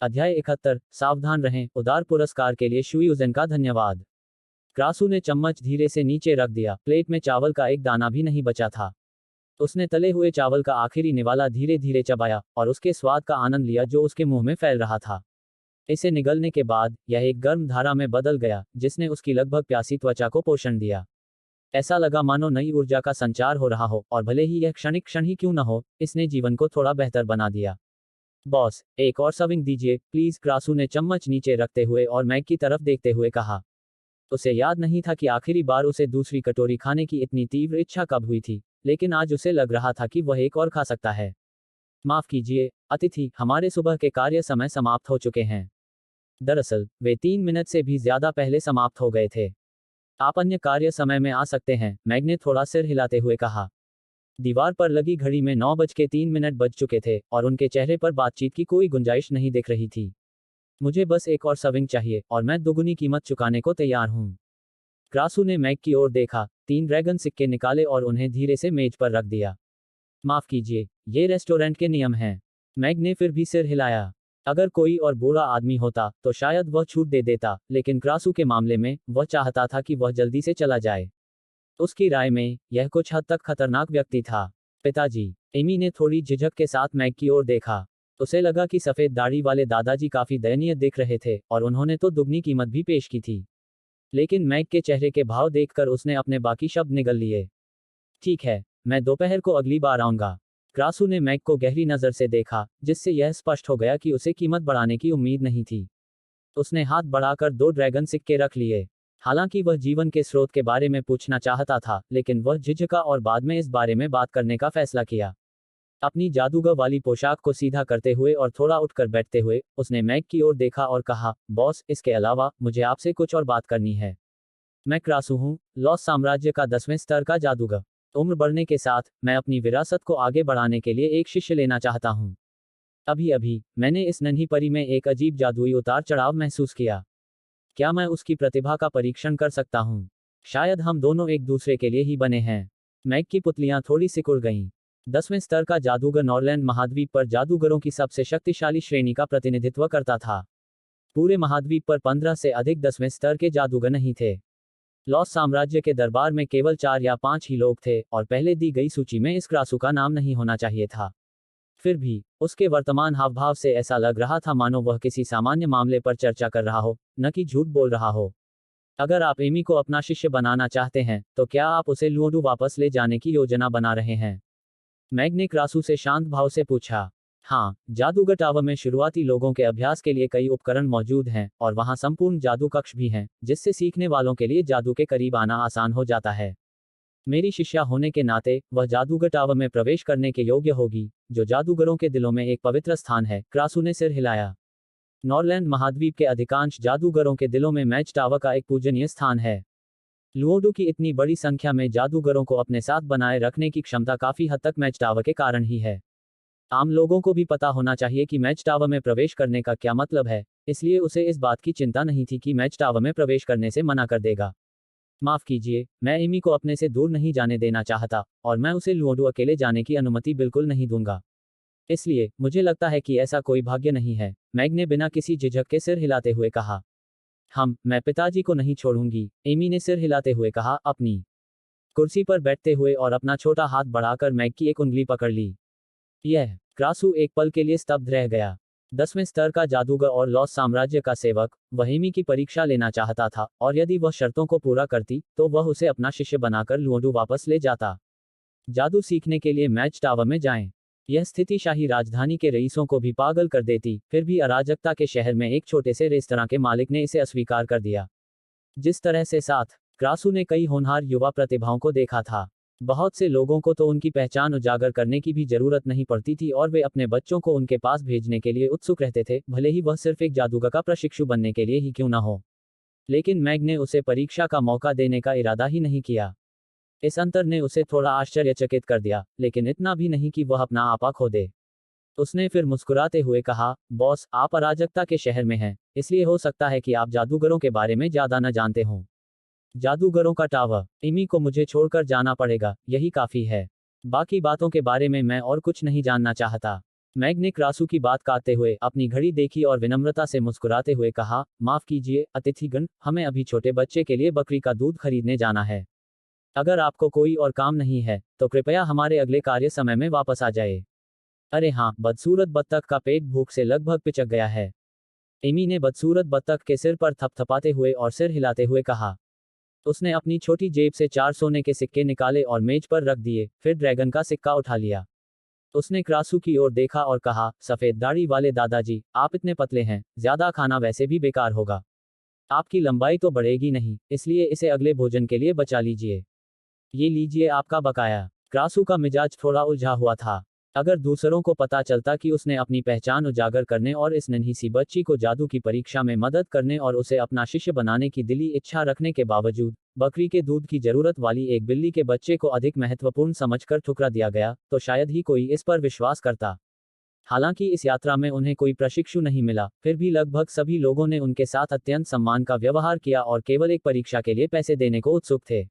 अध्याय 71, सावधान रहें। उदार पुरस्कार के लिए शुई उज़ेन का धन्यवाद। क्रासू ने चम्मच धीरे से नीचे रख दिया। प्लेट में चावल का एक दाना भी नहीं बचा था। उसने तले हुए चावल का आखिरी निवाला धीरे धीरे चबाया और उसके स्वाद का आनंद लिया जो उसके मुंह में फैल रहा था। इसे निगलने के बाद यह एक गर्म धारा में बदल गया जिसने उसकी लगभग प्यासी त्वचा को पोषण दिया। ऐसा लगा मानो नई ऊर्जा का संचार हो रहा हो, और भले ही यह क्षणिक क्षण ही क्यों न हो, इसने जीवन को थोड़ा बेहतर बना दिया। बॉस, एक और सर्विंग दीजिए प्लीज, क्रासू ने चम्मच नीचे रखते हुए और मैग की तरफ देखते हुए कहा। उसे याद नहीं था कि आखिरी बार उसे दूसरी कटोरी खाने की इतनी तीव्र इच्छा कब हुई थी, लेकिन आज उसे लग रहा था कि वह एक और खा सकता है। माफ कीजिए अतिथि, हमारे सुबह के कार्य समय समाप्त हो चुके हैं। दरअसल वे 3 मिनट से भी ज्यादा पहले समाप्त हो गए थे। आप अन्य कार्य समय में आ सकते हैं, मैग ने थोड़ा सिर हिलाते हुए कहा। दीवार पर लगी घड़ी में 9:03 बज चुके थे और उनके चेहरे पर बातचीत की कोई गुंजाइश नहीं दिख रही थी। मुझे बस एक और सर्विंग चाहिए और मैं दोगुनी कीमत चुकाने को तैयार हूं। क्रासू ने मैग की ओर देखा, 3 ड्रैगन सिक्के निकाले और उन्हें धीरे से मेज पर रख दिया। माफ कीजिए, ये रेस्टोरेंट के नियम हैं। मैग ने फिर भी सिर हिलाया। अगर कोई और बुरा आदमी होता तो शायद वह छूट दे देता, लेकिन क्रासू के मामले में वह चाहता था कि वह जल्दी से चला जाए। उसकी राय में यह कुछ हद तक खतरनाक व्यक्ति था। पिताजी, एमी ने थोड़ी झिझक के साथ मैग की ओर देखा। उसे लगा कि सफेद दाढ़ी वाले दादाजी काफी दयनीय दिख रहे थे और उन्होंने तो दुगनी कीमत भी पेश की थी। लेकिन मैग के चेहरे के भाव देखकर उसने अपने बाकी शब्द निगल लिए। ठीक है, मैं दोपहर को अगली बार आऊंगा। क्रासू ने मैग को गहरी नजर से देखा, जिससे यह स्पष्ट हो गया कि उसे कीमत बढ़ाने की उम्मीद नहीं थी। उसने हाथ बढ़ाकर 2 ड्रैगन सिक्के रख लिए। हालांकि वह जीवन के स्रोत के बारे में पूछना चाहता था, लेकिन वह झिझका और बाद में इस बारे में बात करने का फैसला किया। अपनी जादूगर वाली पोशाक को सीधा करते हुए और थोड़ा उठकर बैठते हुए उसने मैग की ओर देखा और कहा, बॉस, इसके अलावा मुझे आपसे कुछ और बात करनी है। मैं क्रासू हूँ, लॉस साम्राज्य का 10वें स्तर का जादूगर। उम्र बढ़ने के साथ मैं अपनी विरासत को आगे बढ़ाने के लिए एक शिष्य लेना चाहता हूँ। अभी अभी मैंने इस नन्ही परी में एक अजीब जादुई उतार चढ़ाव महसूस किया। क्या मैं उसकी प्रतिभा का परीक्षण कर सकता हूँ? शायद हम दोनों एक दूसरे के लिए ही बने हैं। मैग की पुतलियां थोड़ी सिकुड़ गईं। 10वें स्तर का जादूगर नॉरलैंड महाद्वीप पर जादूगरों की सबसे शक्तिशाली श्रेणी का प्रतिनिधित्व करता था। पूरे महाद्वीप पर 15 से अधिक 10वें स्तर के जादूगर नहीं थे। लॉस साम्राज्य के दरबार में केवल 4 या 5 ही लोग थे और पहले दी गई सूची में इस क्रासू का नाम नहीं होना चाहिए था। फिर भी उसके वर्तमान हाव भाव से ऐसा लग रहा था मानो वह किसी सामान्य मामले पर चर्चा कर रहा हो, न कि झूठ बोल रहा हो। अगर आप एमी को अपना शिष्य बनाना चाहते हैं तो क्या आप उसे लुओडू वापस ले जाने की योजना बना रहे हैं? मैग ने क्रासू से शांत भाव से पूछा। हाँ, जादूगर टावर में शुरुआती लोगों के अभ्यास के लिए कई उपकरण मौजूद हैं और वहाँ संपूर्ण जादू कक्ष भी हैं, जिससे सीखने वालों के लिए जादू के करीब आना आसान हो जाता है। मेरी शिष्या होने के नाते वह जादूगर टावर में प्रवेश करने के योग्य होगी, जो जादूगरों के दिलों में एक पवित्र स्थान है। क्रासू ने सिर हिलाया। नॉरलैंड महाद्वीप के अधिकांश जादूगरों के दिलों में मैच टावर का एक पूजनीय स्थान है। लुओडू की इतनी बड़ी संख्या में जादूगरों को अपने साथ बनाए रखने की क्षमता काफी हद तक मैच टावर के कारण ही है। आम लोगों को भी पता होना चाहिए कि मैच टावर में प्रवेश करने का क्या मतलब है, इसलिए उसे इस बात की चिंता नहीं थी कि मैच टावर में प्रवेश करने से मना कर देगा। माफ कीजिए, मैं एमी को अपने से दूर नहीं जाने देना चाहता और मैं उसे लुओडू अकेले जाने की अनुमति बिल्कुल नहीं दूंगा। इसलिए मुझे लगता है कि ऐसा कोई भाग्य नहीं है, मैग ने बिना किसी झिझक के सिर हिलाते हुए कहा। मैं पिताजी को नहीं छोड़ूंगी, एमी ने सिर हिलाते हुए कहा, अपनी कुर्सी पर बैठते हुए और अपना छोटा हाथ बढ़ाकर मैग की एक उंगली पकड़ ली। यह क्रासू एक पल के लिए स्तब्ध रह गया। 10वें स्तर का जादूगर और लॉस साम्राज्य का सेवक, वह एमी की परीक्षा लेना चाहता था और यदि वह शर्तों को पूरा करती तो वह उसे अपना शिष्य बनाकर लुओडू वापस ले जाता। जादू सीखने के लिए मैच टावर में जाएं। यह स्थिति शाही राजधानी के रईसों को भी पागल कर देती, फिर भी अराजकता के शहर में एक छोटे से रेस्तरां के मालिक ने इसे अस्वीकार कर दिया। जिस तरह से साथ क्रासू ने कई होनहार युवा प्रतिभाओं को देखा था, बहुत से लोगों को तो उनकी पहचान उजागर करने की भी जरूरत नहीं पड़ती थी और वे अपने बच्चों को उनके पास भेजने के लिए उत्सुक रहते थे, भले ही वह सिर्फ एक जादूगर का प्रशिक्षु बनने के लिए ही क्यों न हो। लेकिन मैग ने उसे परीक्षा का मौका देने का इरादा ही नहीं किया। इस अंतर ने उसे थोड़ा आश्चर्यचकित कर दिया, लेकिन इतना भी नहीं कि वह अपना आपा खो दे। उसने फिर मुस्कुराते हुए कहा, बॉस, आप अराजकता के शहर में हैं, इसलिए हो सकता है कि आप जादूगरों के बारे में ज्यादा न जानते हों। जादूगरों का टावर, एमी को मुझे छोड़कर जाना पड़ेगा, यही काफी है। बाकी बातों के बारे में मैं और कुछ नहीं जानना चाहता। मैग ने क्रासू की बात काटते हुए अपनी घड़ी देखी और विनम्रता से मुस्कुराते हुए कहा, माफ कीजिए अतिथिगण, हमें अभी छोटे बच्चे के लिए बकरी का दूध खरीदने जाना है। अगर आपको कोई और काम नहीं है तो कृपया हमारे अगले कार्य समय में वापस आ जाए। अरे हाँ, बदसूरत बत्तख का पेट भूख से लगभग पिचक गया है। एमी ने बदसूरत बत्तख के सिर पर थपथपाते हुए और सिर हिलाते हुए कहा। उसने अपनी छोटी जेब से 4 सोने के सिक्के निकाले और मेज पर रख दिए, फिर ड्रैगन का सिक्का उठा लिया। उसने क्रासू की ओर देखा और कहा, सफेद दाढ़ी वाले दादाजी, आप इतने पतले हैं, ज्यादा खाना वैसे भी बेकार होगा। आपकी लंबाई तो बढ़ेगी नहीं, इसलिए इसे अगले भोजन के लिए बचा लीजिए। ये लीजिए आपका बकाया। क्रासू का मिजाज थोड़ा उलझा हुआ था। अगर दूसरों को पता चलता कि उसने अपनी पहचान उजागर करने और इस नन्ही सी बच्ची को जादू की परीक्षा में मदद करने और उसे अपना शिष्य बनाने की दिली इच्छा रखने के बावजूद बकरी के दूध की जरूरत वाली एक बिल्ली के बच्चे को अधिक महत्वपूर्ण समझकर ठुकरा दिया गया, तो शायद ही कोई इस पर विश्वास करता। हालांकि इस यात्रा में उन्हें कोई प्रशिक्षु नहीं मिला, फिर भी लगभग सभी लोगों ने उनके साथ अत्यंत सम्मान का व्यवहार किया और केवल एक परीक्षा के लिए पैसे देने को उत्सुक थे।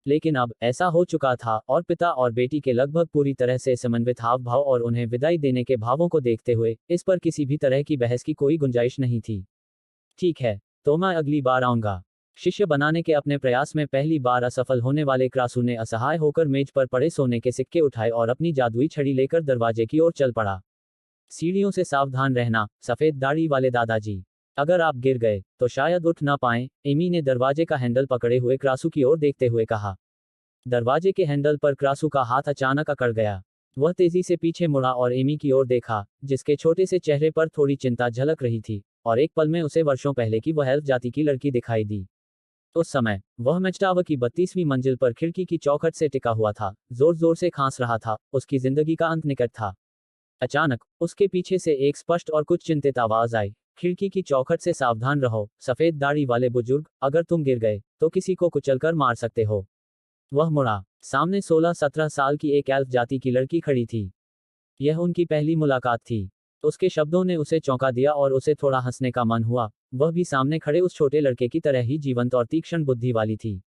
लेकिन अब ऐसा हो चुका था और पिता और बेटी के लगभग पूरी तरह से समन्वित हाव भाव और उन्हें विदाई देने के भावों को देखते हुए इस पर किसी भी तरह की बहस की कोई गुंजाइश नहीं थी। ठीक है, तो मैं अगली बार आऊंगा। शिष्य बनाने के अपने प्रयास में पहली बार असफल होने वाले क्रासू ने असहाय होकर मेज पर पड़े सोने के सिक्के उठाए और अपनी जादुई छड़ी लेकर दरवाजे की ओर चल पड़ा। सीढ़ियों से सावधान रहना, सफेद दाढ़ी वाले दादाजी। अगर आप गिर गए तो शायद उठ ना पाएं, एमी ने दरवाजे का हैंडल पकड़े हुए क्रासू की ओर देखते हुए कहा। दरवाजे के हैंडल पर क्रासू का हाथ अचानक अकड़ गया। वह तेजी से पीछे मुड़ा और एमी की ओर देखा, जिसके छोटे से चेहरे पर थोड़ी चिंता झलक रही थी, और एक पल में उसे वर्षों पहले की वह एल्फ जाति की लड़की दिखाई दी। उस समय वह मैचटावर की 32वीं मंजिल पर खिड़की की चौखट से टिका हुआ था, जोर जोर से खांस रहा था, उसकी जिंदगी का अंत निकट था। अचानक उसके पीछे से एक स्पष्ट और कुछ चिंतित आवाज आई, खिड़की की चौखट से सावधान रहो, सफेद दाढ़ी वाले बुजुर्ग, अगर तुम गिर गए तो किसी को कुचलकर मार सकते हो। वह मुड़ा। सामने 16-17 साल की एक एल्फ जाति की लड़की खड़ी थी। यह उनकी पहली मुलाकात थी। उसके शब्दों ने उसे चौंका दिया और उसे थोड़ा हंसने का मन हुआ। वह भी सामने खड़े उस छोटे लड़के की तरह ही जीवंत और तीक्ष्ण बुद्धि वाली थी।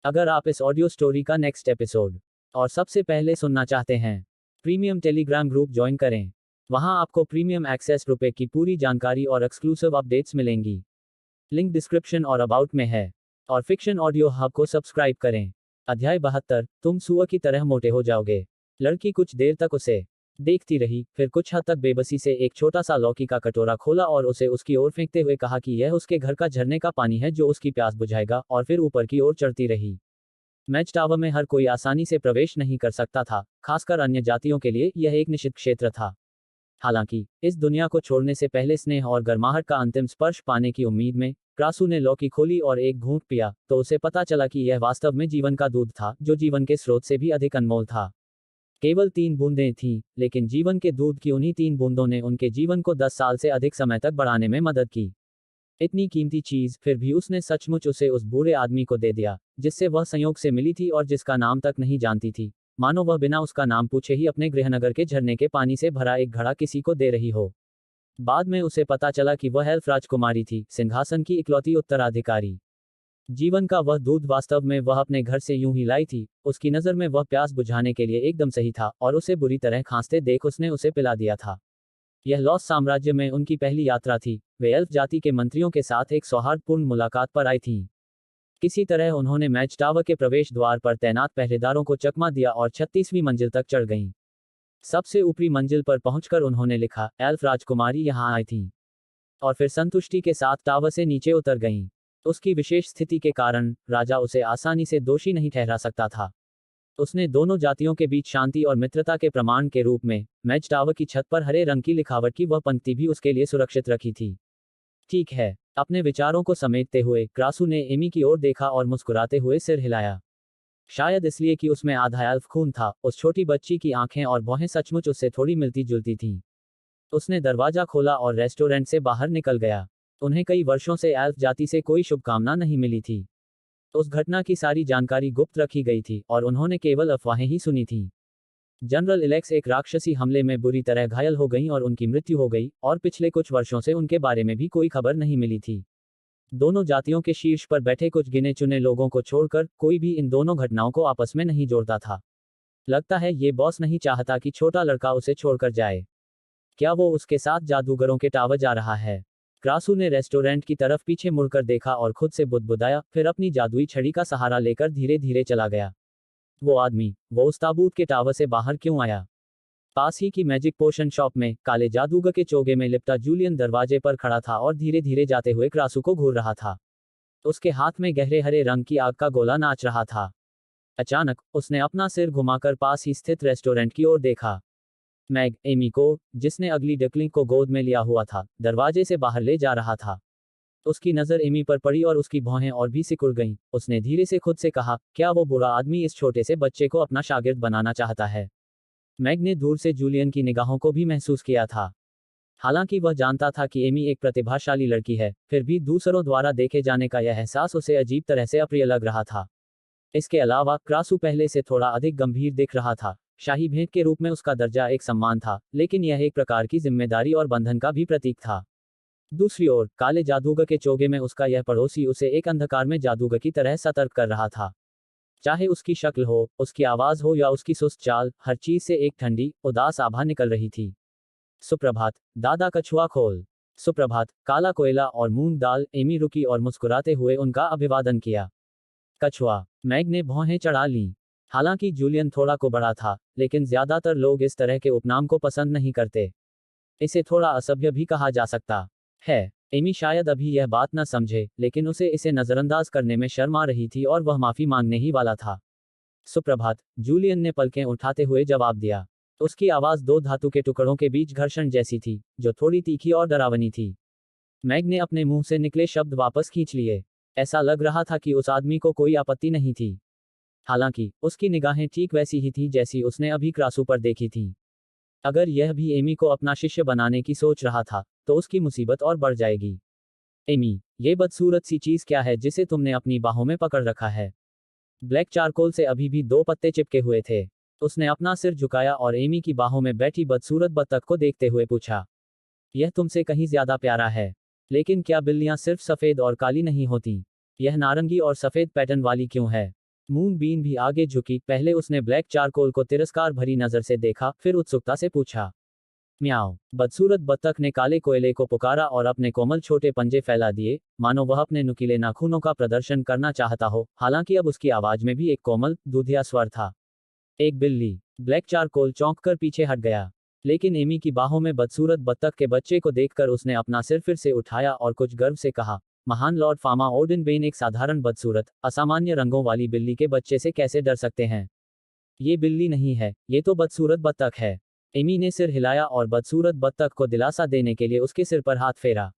अगर आप इस ऑडियो स्टोरी का नेक्स्ट एपिसोड और सबसे पहले सुनना चाहते हैं, प्रीमियम टेलीग्राम ग्रुप ज्वाइन करें। वहां आपको प्रीमियम एक्सेस रुपए की पूरी जानकारी और एक्सक्लूसिव अपडेट्स मिलेंगी। लिंक डिस्क्रिप्शन और अबाउट में है। और फिक्शन ऑडियो हब को सब्सक्राइब करें। अध्याय 72, तुम सुअर की तरह मोटे हो जाओगे। लड़की कुछ देर तक उसे देखती रही, फिर कुछ हद तक बेबसी से एक छोटा सा लौकी का कटोरा खोला और उसे उसकी ओर फेंकते हुए कहा कि यह उसके घर का झरने का पानी है जो उसकी प्यास बुझाएगा, और फिर ऊपर की ओर चढ़ती रही। मैच टावर में हर कोई आसानी से प्रवेश नहीं कर सकता था, खासकर अन्य जातियों के लिए यह एक निषिद्ध क्षेत्र था। हालांकि इस दुनिया को छोड़ने से पहले स्नेह और गर्माहट का अंतिम स्पर्श पाने की उम्मीद में क्रासू ने लौकी खोली और एक घूंट पिया, तो उसे पता चला कि यह वास्तव में जीवन का दूध था, जो जीवन के स्रोत से भी अधिक अनमोल था। केवल 3 बूंदें थीं, लेकिन जीवन के दूध की उन्हीं 3 बूंदों ने उनके जीवन को 10 साल से अधिक समय तक बढ़ाने में मदद की। इतनी कीमती चीज फिर भी उसने सचमुच उसे उस बूढ़े आदमी को दे दिया, जिससे वह संयोग से मिली थी और जिसका नाम तक नहीं जानती थी, मानो वह बिना उसका नाम पूछे ही अपने गृहनगर के झरने के पानी से भरा एक घड़ा किसी को दे रही हो। बाद में उसे पता चला कि वह एल्फ राजकुमारी थी, सिंहासन की इकलौती उत्तराधिकारी। जीवन का वह दूध वास्तव में वह अपने घर से यूं ही लाई थी। उसकी नज़र में वह प्यास बुझाने के लिए एकदम सही था, और उसे बुरी तरह खांसते देख उसने उसे पिला दिया था। यह लॉस साम्राज्य में उनकी पहली यात्रा थी। वे एल्फ जाति के मंत्रियों के साथ एक सौहार्दपूर्ण मुलाकात पर आई थीं। किसी तरह उन्होंने मैच टावर के प्रवेश द्वार पर तैनात पहरेदारों को चकमा दिया और 36वीं मंजिल तक चढ़ गईं। सबसे ऊपरी मंजिल पर पहुंचकर उन्होंने लिखा, एल्फ राजकुमारी यहां आई थीं। और फिर संतुष्टि के साथ टावर से नीचे उतर गईं। उसकी विशेष स्थिति के कारण राजा उसे आसानी से दोषी नहीं ठहरा सकता था। उसने दोनों जातियों के बीच शांति और मित्रता के प्रमाण के रूप में मैच टावर की छत पर हरे रंग की लिखावट की वह पंक्ति भी उसके लिए सुरक्षित रखी थी। ठीक है, अपने विचारों को समेटते हुए क्रासू ने एमी की ओर देखा और मुस्कुराते हुए सिर हिलाया। शायद इसलिए कि उसमें आधा एल्फ खून था, उस छोटी बच्ची की आंखें और भौहें सचमुच उससे थोड़ी मिलती जुलती थीं। उसने दरवाजा खोला और रेस्टोरेंट से बाहर निकल गया। उन्हें कई वर्षों से एल्फ जाति से कोई शुभकामना नहीं मिली थी। उस घटना की सारी जानकारी गुप्त रखी गई थी और उन्होंने केवल अफवाहें ही सुनी थीं। जनरल इलेक्स एक राक्षसी हमले में बुरी तरह घायल हो गईं और उनकी मृत्यु हो गई, और पिछले कुछ वर्षों से उनके बारे में भी कोई खबर नहीं मिली थी। दोनों जातियों के शीर्ष पर बैठे कुछ गिने चुने लोगों को छोड़कर कोई भी इन दोनों घटनाओं को आपस में नहीं जोड़ता था। लगता है ये बॉस नहीं चाहता कि छोटा लड़का उसे छोड़कर जाए। क्या वो उसके साथ जादूगरों के टावर जा रहा है? क्रासू ने रेस्टोरेंट की तरफ पीछे मुड़कर देखा और खुद से बुदबुदाया, फिर अपनी जादुई छड़ी का सहारा लेकर धीरे धीरे चला गया। वो आदमी, वो उस ताबूत के टावर से बाहर क्यों आया? पास ही की मैजिक पोशन शॉप में काले जादूगर के चोगे में लिपटा जूलियन दरवाजे पर खड़ा था और धीरे धीरे जाते हुए क्रासू को घूर रहा था। उसके हाथ में गहरे हरे रंग की आग का गोला नाच रहा था। अचानक उसने अपना सिर घुमाकर पास ही स्थित रेस्टोरेंट की ओर देखा। मैग, एमी को, जिसने अगली डकलिंग को गोद में लिया हुआ था, दरवाजे से बाहर ले जा रहा था। उसकी नज़र एमी पर पड़ी और उसकी भौहें और भी सिकुड़ गईं। उसने धीरे से खुद से कहा, क्या वो बुरा आदमी इस छोटे से बच्चे को अपना शागिर्द बनाना चाहता है? मैग ने दूर से जूलियन की निगाहों को भी महसूस किया था। हालांकि वह जानता था कि एमी एक प्रतिभाशाली लड़की है, फिर भी दूसरों द्वारा देखे जाने का यह एहसास उसे अजीब तरह से अप्रिय लग रहा था। इसके अलावा क्रासू पहले से थोड़ा अधिक गंभीर दिख रहा था। शाही भेंट के रूप में उसका दर्जा एक सम्मान था, लेकिन यह एक प्रकार की जिम्मेदारी और बंधन का भी प्रतीक था। दूसरी ओर काले जादूगर के चोगे में उसका यह पड़ोसी उसे एक अंधकार में जादूगर की तरह सतर्क कर रहा था। चाहे उसकी शक्ल हो, उसकी आवाज हो या उसकी सुस्त चाल, हर चीज से एक ठंडी, उदास आभा निकल रही थी। सुप्रभात, दादा कछुआ खोल। सुप्रभात, काला कोयला और मूंग दाल। एमी रुकी और मुस्कुराते हुए उनका अभिवादन किया। कछुआ, मैग ने भौहें चढ़ा लीं। हालांकि जूलियन थोड़ा को बड़ा था, लेकिन ज्यादातर लोग इस तरह के उपनाम को पसंद नहीं करते। इसे थोड़ा असभ्य भी कहा जा सकता है। एमी शायद अभी यह बात न समझे, लेकिन उसे इसे नजरअंदाज करने में शर्म आ रही थी और वह माफी मांगने ही वाला था। सुप्रभात, जूलियन ने पलकें उठाते हुए जवाब दिया। उसकी आवाज दो धातु के टुकड़ों के बीच घर्षण जैसी थी, जो थोड़ी तीखी और डरावनी थी। मैग ने अपने मुंह से निकले शब्द वापस खींच लिए। ऐसा लग रहा था कि उस आदमी को कोई आपत्ति नहीं थी। हालांकि उसकी निगाहें ठीक वैसी ही थीं जैसी उसने अभी क्रासू पर देखी थीं। अगर यह भी एमी को अपना शिष्य बनाने की सोच रहा था, तो उसकी मुसीबत और बढ़ जाएगी। एमी, ये बदसूरत सी चीज क्या है जिसे तुमने अपनी बाहों में पकड़ रखा है? ब्लैक चारकोल से अभी भी दो पत्ते चिपके हुए थे। उसने अपना सिर झुकाया और एमी की बाहों में बैठी बदसूरत बत्तख को देखते हुए पूछा। यह तुमसे कहीं ज्यादा प्यारा है। लेकिन क्या बिल्लियां सिर्फ सफेद और काली नहीं होती? यह नारंगी और सफेद पैटर्न वाली क्यों है? मून बीन भी आगे झुकी। पहले उसने ब्लैक चारकोल को तिरस्कार भरी नजर से देखा, फिर उत्सुकता से पूछा। म्याओ। बदसूरत बत्तख ने काले कोयले को पुकारा और अपने कोमल छोटे पंजे फैला दिए, मानो वह अपने नुकीले नाखूनों का प्रदर्शन करना चाहता हो। हालांकि अब उसकी आवाज में भी एक कोमल, दूधिया स्वर था। एक बिल्ली। ब्लैक चारकोल चौंक कर पीछे हट गया। लेकिन एमी की बाहों में बदसूरत बत्तख के बच्चे को देखकर उसने अपना सिर फिर से उठाया और कुछ गर्व से कहा, महान लॉर्ड फामा ओडिन बेन एक साधारण बदसूरत, असामान्य रंगों वाली बिल्ली के बच्चे से कैसे डर सकते हैं? ये बिल्ली नहीं है, ये तो बदसूरत बत्तख है। एमी ने सिर हिलाया और बदसूरत बत्तख को दिलासा देने के लिए उसके सिर पर हाथ फेरा।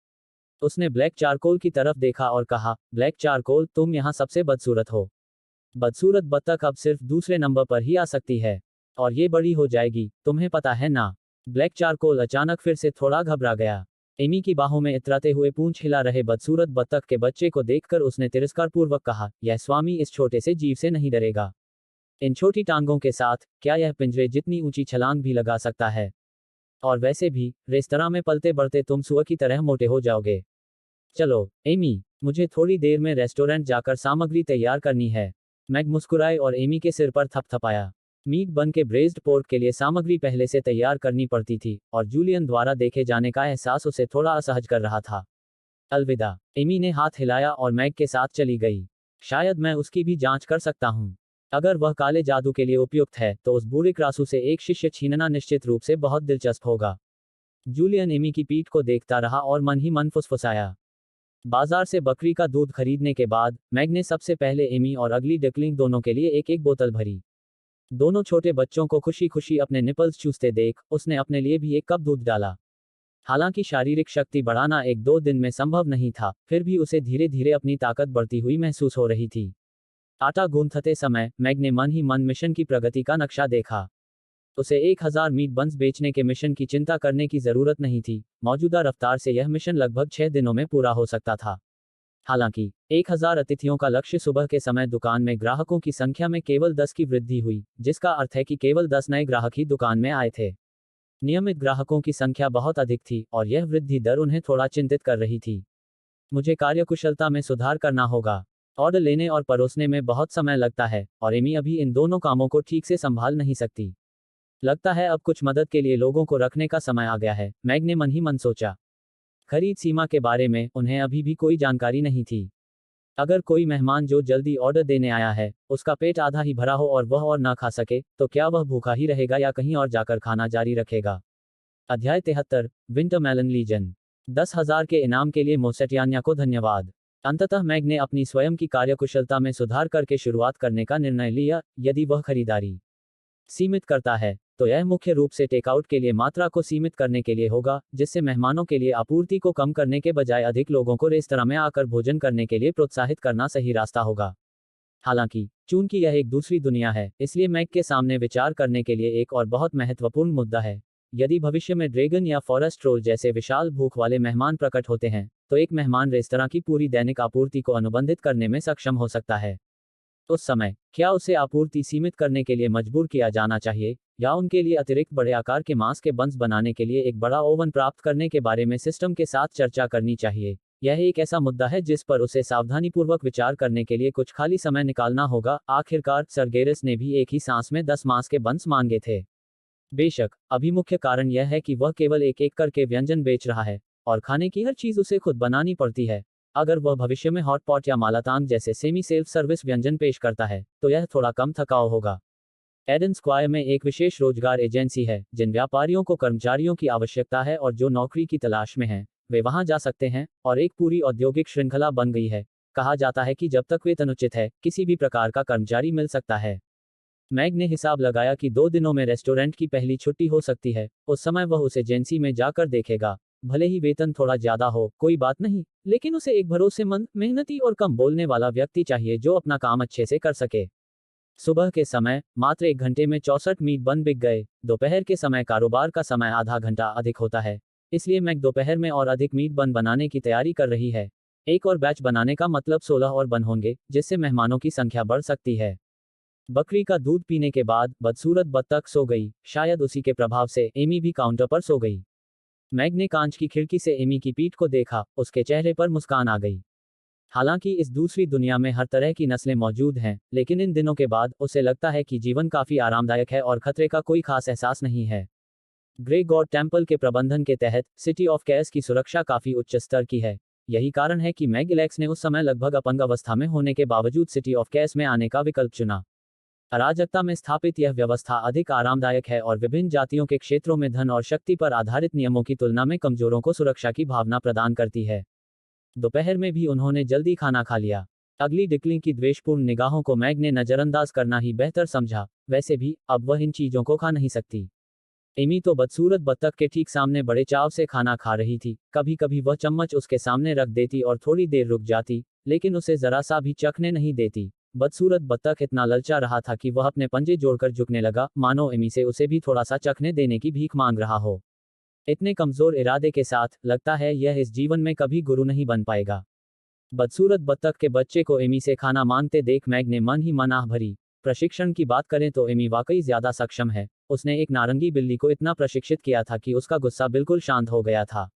उसने ब्लैक चारकोल की तरफ देखा और कहा, ब्लैक चारकोल, तुम यहाँ सबसे बदसूरत हो। बदसूरत बत्तख अब सिर्फ दूसरे नंबर पर ही आ सकती है। और ये बड़ी हो जाएगी, तुम्हें पता है ना? ब्लैक चारकोल अचानक फिर से थोड़ा घबरा गया। एमी की बाहों में इतराते हुए पूंछ हिला रहे बदसूरत बत्तख के बच्चे को देखकर उसने तिरस्कारपूर्वक कहा, यह स्वामी इस छोटे से जीव से नहीं डरेगा। इन छोटी टांगों के साथ, क्या यह पिंजरे जितनी ऊंची छलांग भी लगा सकता है? और वैसे भी, रेस्तरां में पलते बढ़ते तुम सुअर की तरह मोटे हो जाओगे। चलो, एमी, मुझे थोड़ी देर में रेस्टोरेंट जाकर सामग्री तैयार करनी है। मैग मुस्कुराए और एमी के सिर पर थपथपाया। मीट बन के ब्रेज्ड पोर्क के लिए सामग्री पहले से तैयार करनी पड़ती थी, और जूलियन द्वारा देखे जाने का एहसास उसे थोड़ा असहज कर रहा था। अलविदा। एमी ने हाथ हिलाया और मैग के साथ चली गई। शायद मैं उसकी भी जांच कर सकता हूँ। अगर वह काले जादू के लिए उपयुक्त है, तो उस बूढ़े क्रासू से एक शिष्य छीनना निश्चित रूप से बहुत दिलचस्प होगा। जूलियन एमी की पीठ को देखता रहा और मन ही मन फुसफुसाया। बाजार से बकरी का दूध खरीदने के बाद, मैग ने सबसे पहले एमी और अगली डकलिंग दोनों के लिए एक एक बोतल भरी। दोनों छोटे बच्चों को खुशी खुशी अपने निपल्स चूसते देख, उसने अपने लिए भी एक कप दूध डाला। हालांकि शारीरिक शक्ति बढ़ाना एक दो दिन में संभव नहीं था, फिर भी उसे धीरे धीरे अपनी ताकत बढ़ती हुई महसूस हो रही थी। आटा गूंथते समय, मैग ने मन ही मन मिशन की प्रगति का नक्शा देखा। उसे 1000 मीट बंस बेचने के मिशन की चिंता करने की जरूरत नहीं थी। मौजूदा रफ्तार से यह मिशन लगभग 6 दिनों में पूरा हो सकता था। हालांकि 1000 अतिथियों का लक्ष्य सुबह के समय दुकान में ग्राहकों की संख्या में केवल 10 की वृद्धि हुई, जिसका अर्थ है कि केवल 10 नए ग्राहक ही दुकान में आए थे। नियमित ग्राहकों की संख्या बहुत अधिक थी, और यह वृद्धि दर उन्हें थोड़ा चिंतित कर रही थी। मुझे कार्यकुशलता में सुधार करना होगा। ऑर्डर लेने और परोसने में बहुत समय लगता है, और एमी अभी इन दोनों कामों को ठीक से संभाल नहीं सकती। लगता है अब कुछ मदद के लिए लोगों को रखने का समय आ गया है, मैग ने मन ही मन सोचा। खरीद सीमा के बारे में उन्हें अभी भी कोई जानकारी नहीं थी। अगर कोई मेहमान जो जल्दी ऑर्डर देने आया है, उसका पेट आधा ही भरा हो और वह और ना खा सके, तो क्या वह भूखा ही रहेगा या कहीं और जाकर खाना जारी रखेगा? अध्याय 73, विंटरमेलन लीजन। 10,000 के इनाम के लिए मोसेटियान्या को धन्यवाद। अंततः मैग ने अपनी स्वयं की कार्यकुशलता में सुधार करके शुरुआत करने का निर्णय लिया। यदि वह खरीदारी सीमित करता है, तो यह मुख्य रूप से टेकआउट के लिए मात्रा को सीमित करने के लिए होगा, जिससे मेहमानों के लिए आपूर्ति को कम करने के बजाय अधिक लोगों को रेस्तरां में आकर भोजन करने के लिए प्रोत्साहित करना सही रास्ता होगा। हालांकि, चूंकि यह एक दूसरी दुनिया है, इसलिए मैग के सामने विचार करने के लिए एक और बहुत महत्वपूर्ण मुद्दा है। यदि भविष्य में ड्रैगन या फॉरेस्ट ट्रोल जैसे विशाल भूख वाले मेहमान प्रकट होते हैं, तो एक मेहमान रेस्तरां की पूरी दैनिक आपूर्ति को अनुबंधित करने में सक्षम हो सकता है। उस समय, क्या उसे आपूर्ति सीमित करने के लिए मजबूर किया जाना चाहिए, या उनके लिए अतिरिक्त बड़े आकार के मांस के बंस बनाने के लिए एक बड़ा ओवन प्राप्त करने के बारे में सिस्टम के साथ चर्चा करनी चाहिए? यह एक ऐसा मुद्दा है जिस पर उसे सावधानीपूर्वक विचार करने के लिए कुछ खाली समय निकालना होगा। आखिरकार सर्गेरस ने भी एक ही सांस में 10 मांस के बंस मांगे थे। बेशक, अभी मुख्य कारण यह है कि वह केवल एक एक करके व्यंजन बेच रहा है, और खाने की हर चीज उसे खुद बनानी पड़ती है। अगर वह भविष्य में हॉट पॉट या मालातांग जैसे सेमी सेल्फ सर्विस व्यंजन पेश करता है, तो यह थोड़ा कम थकाऊ होगा। एडन स्क्वायर में एक विशेष रोजगार एजेंसी है। जिन व्यापारियों को कर्मचारियों की आवश्यकता है और जो नौकरी की तलाश में हैं, वे वहां जा सकते हैं, और एक पूरी औद्योगिक श्रृंखला बन गई है। कहा जाता है कि जब तक वेतन उचित है, किसी भी प्रकार का कर्मचारी मिल सकता है। मैग ने हिसाब लगाया कि 2 दिनों में रेस्टोरेंट की पहली छुट्टी हो सकती है। उस समय वह उस एजेंसी में जाकर देखेगा। भले ही वेतन थोड़ा ज्यादा हो, कोई बात नहीं, लेकिन उसे एक भरोसेमंद, मेहनती और कम बोलने वाला व्यक्ति चाहिए जो अपना काम अच्छे से कर सके। सुबह के समय, मात्र 1 घंटे में 64 मीट बन बिक गए। दोपहर के समय कारोबार का समय आधा घंटा अधिक होता है, इसलिए मैग दोपहर में और अधिक मीट बन बनाने की तैयारी कर रही है। एक और बैच बनाने का मतलब 16 और बन होंगे, जिससे मेहमानों की संख्या बढ़ सकती है। बकरी का दूध पीने के बाद बदसूरत बत्तख सो गई। शायद उसी के प्रभाव से एमी भी काउंटर पर सो गई। मैग ने कांच की खिड़की से एमी की पीठ को देखा, उसके चेहरे पर मुस्कान आ गई। हालांकि इस दूसरी दुनिया में हर तरह की नस्लें मौजूद हैं, लेकिन इन दिनों के बाद उसे लगता है कि जीवन काफी आरामदायक है और खतरे का कोई खास एहसास नहीं है। ग्रे गॉड टेम्पल के प्रबंधन के तहत सिटी ऑफ कैस की सुरक्षा काफी उच्च स्तर की है। यही कारण है कि मैग इलेक्स ने उस समय लगभग अपंग अवस्था में होने के बावजूद सिटी ऑफ कैस में आने का विकल्प चुना। अराजकता में स्थापित यह व्यवस्था अधिक आरामदायक है और विभिन्न जातियों के क्षेत्रों में धन और शक्ति पर आधारित नियमों की तुलना में कमजोरों को सुरक्षा की भावना प्रदान करती है। दोपहर में भी उन्होंने जल्दी खाना खा लिया। अगली डिकलिंग की द्वेषपूर्ण निगाहों को मैग ने नजरअंदाज करना ही बेहतर समझा। वैसे भी, अब वह इन चीजों को खा नहीं सकती। एमी तो बदसूरत बत्तख के ठीक सामने बड़े चाव से खाना खा रही थी। कभी कभी वह चम्मच उसके सामने रख देती और थोड़ी देर रुक जाती, लेकिन उसे जरा सा भी चखने नहीं देती। बदसूरत बत्तख इतना ललचा रहा था कि वह अपने पंजे जोड़कर झुकने लगा, मानो एमी से उसे भी थोड़ा सा चखने देने की भीख मांग रहा हो। इतने कमजोर इरादे के साथ, लगता है यह इस जीवन में कभी गुरु नहीं बन पाएगा। बदसूरत बत्तख के बच्चे को एमी से खाना मांगते देख मैग ने मन ही मन आह भरी। प्रशिक्षण की बात करें तो एमी वाकई ज्यादा सक्षम है। उसने एक नारंगी बिल्ली को इतना प्रशिक्षित किया था कि उसका गुस्सा बिल्कुल शांत हो गया था।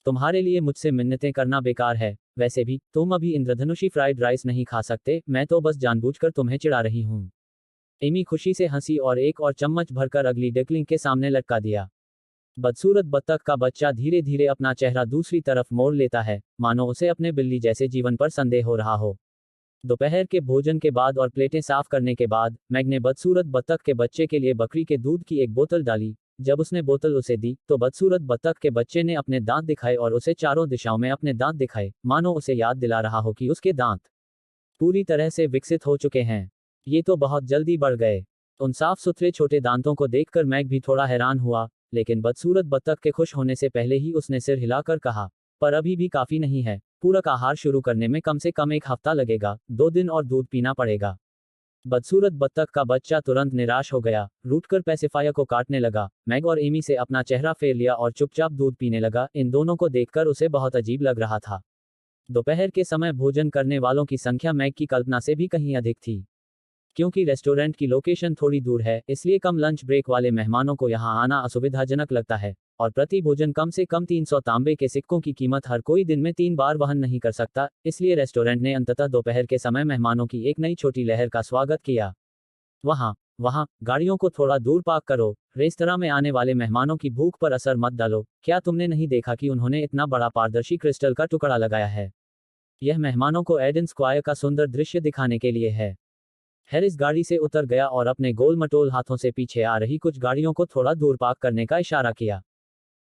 तुम्हारे लिए मुझसे मिन्नतें करना बेकार है। वैसे भी, तुम अभी इंद्रधनुषी फ्राइड राइस नहीं खा सकते, मैं तो बस जानबूझकर तुम्हें चिढ़ा रही हूँ। एमी खुशी से हंसी और एक और चम्मच भरकर अगली डकलिंग के सामने लटका दिया। बदसूरत बत्तख का बच्चा धीरे धीरे अपना चेहरा दूसरी तरफ मोड़ लेता है, मानो उसे अपने बिल्ली जैसे जीवन पर संदेह हो रहा हो। दोपहर के भोजन के बाद और प्लेटें साफ करने के बाद, मैग ने बदसूरत बत्तख के बच्चे के लिए बकरी के दूध की एक बोतल डाली। जब उसने बोतल उसे दी, तो बदसूरत बत्तख के बच्चे ने अपने दांत दिखाए और उसे चारों दिशाओं में अपने दांत दिखाए, मानो उसे याद दिला रहा हो कि उसके दांत पूरी तरह से विकसित हो चुके हैं। ये तो बहुत जल्दी बढ़ गए। उन साफ सुथरे छोटे दांतों को देखकर मैग भी थोड़ा हैरान हुआ, लेकिन बदसूरत बत्तख के खुश होने से पहले ही उसने सिर हिलाकर कहा, पर अभी भी काफी नहीं है। पूरक आहार शुरू करने में कम से कम 1 हफ्ता लगेगा, 2 दिन और दूध पीना पड़ेगा। बदसूरत बत्तख का बच्चा तुरंत निराश हो गया, रूठकर पैसिफायर को काटने लगा। मैग और एमी से अपना चेहरा फेर लिया और चुपचाप दूध पीने लगा। इन दोनों को देखकर उसे बहुत अजीब लग रहा था। दोपहर के समय भोजन करने वालों की संख्या मैग की कल्पना से भी कहीं अधिक थी। क्योंकि रेस्टोरेंट की लोकेशन थोड़ी दूर है, इसलिए कम लंच ब्रेक वाले मेहमानों को यहां आना असुविधाजनक लगता है, और प्रति भोजन कम से कम 300 तांबे के सिक्कों की कीमत हर कोई दिन में 3 बार वहन नहीं कर सकता। इसलिए रेस्टोरेंट ने अंततः दोपहर के समय मेहमानों की एक नई छोटी लहर का स्वागत किया। वहां वहाँ गाड़ियों को थोड़ा दूर पार्क करो। रेस्तरां में आने वाले मेहमानों की भूख पर असर मत डालो। क्या तुमने नहीं देखा कि उन्होंने इतना बड़ा पारदर्शी क्रिस्टल का टुकड़ा लगाया है? यह मेहमानों को एडन स्क्वायर का सुंदर दृश्य दिखाने के लिए है। हैरिस गाड़ी से उतर गया और अपने गोल मटोल हाथों से पीछे आ रही कुछ गाड़ियों को थोड़ा दूर पार्क करने का इशारा किया।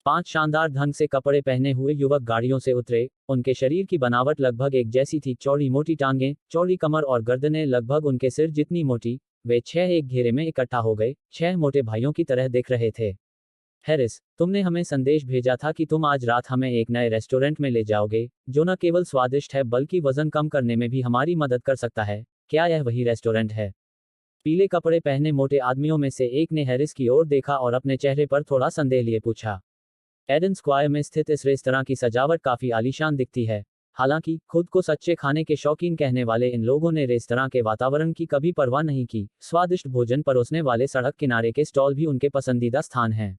5 शानदार ढंग से कपड़े पहने हुए युवक गाड़ियों से उतरे। उनके शरीर की बनावट लगभग एक जैसी थी, चौड़ी मोटी टांगें, चौड़ी कमर और गर्दनें लगभग उनके सिर जितनी मोटी। वे 6 एक घेरे में इकट्ठा हो गए, 6 मोटे भाइयों की तरह दिख रहे थे। हैरिस, तुमने हमें संदेश भेजा था कि तुम आज रात हमें एक नए रेस्टोरेंट में ले जाओगे, जो न केवल स्वादिष्ट है बल्कि वजन कम करने में भी हमारी मदद कर सकता है। क्या यह वही रेस्टोरेंट है? पीले कपड़े पहने मोटे आदमियों में से एक ने हैरिस की ओर देखा और अपने चेहरे पर थोड़ा संदेह लिए पूछा। एडन स्क्वायर में स्थित इस रेस्तरां की सजावट काफी आलीशान दिखती है। हालांकि खुद को सच्चे खाने के शौकीन कहने वाले इन लोगों ने रेस्तरां के वातावरण की कभी परवाह नहीं की। स्वादिष्ट भोजन परोसने वाले सड़क किनारे के स्टॉल भी उनके पसंदीदा स्थान हैं।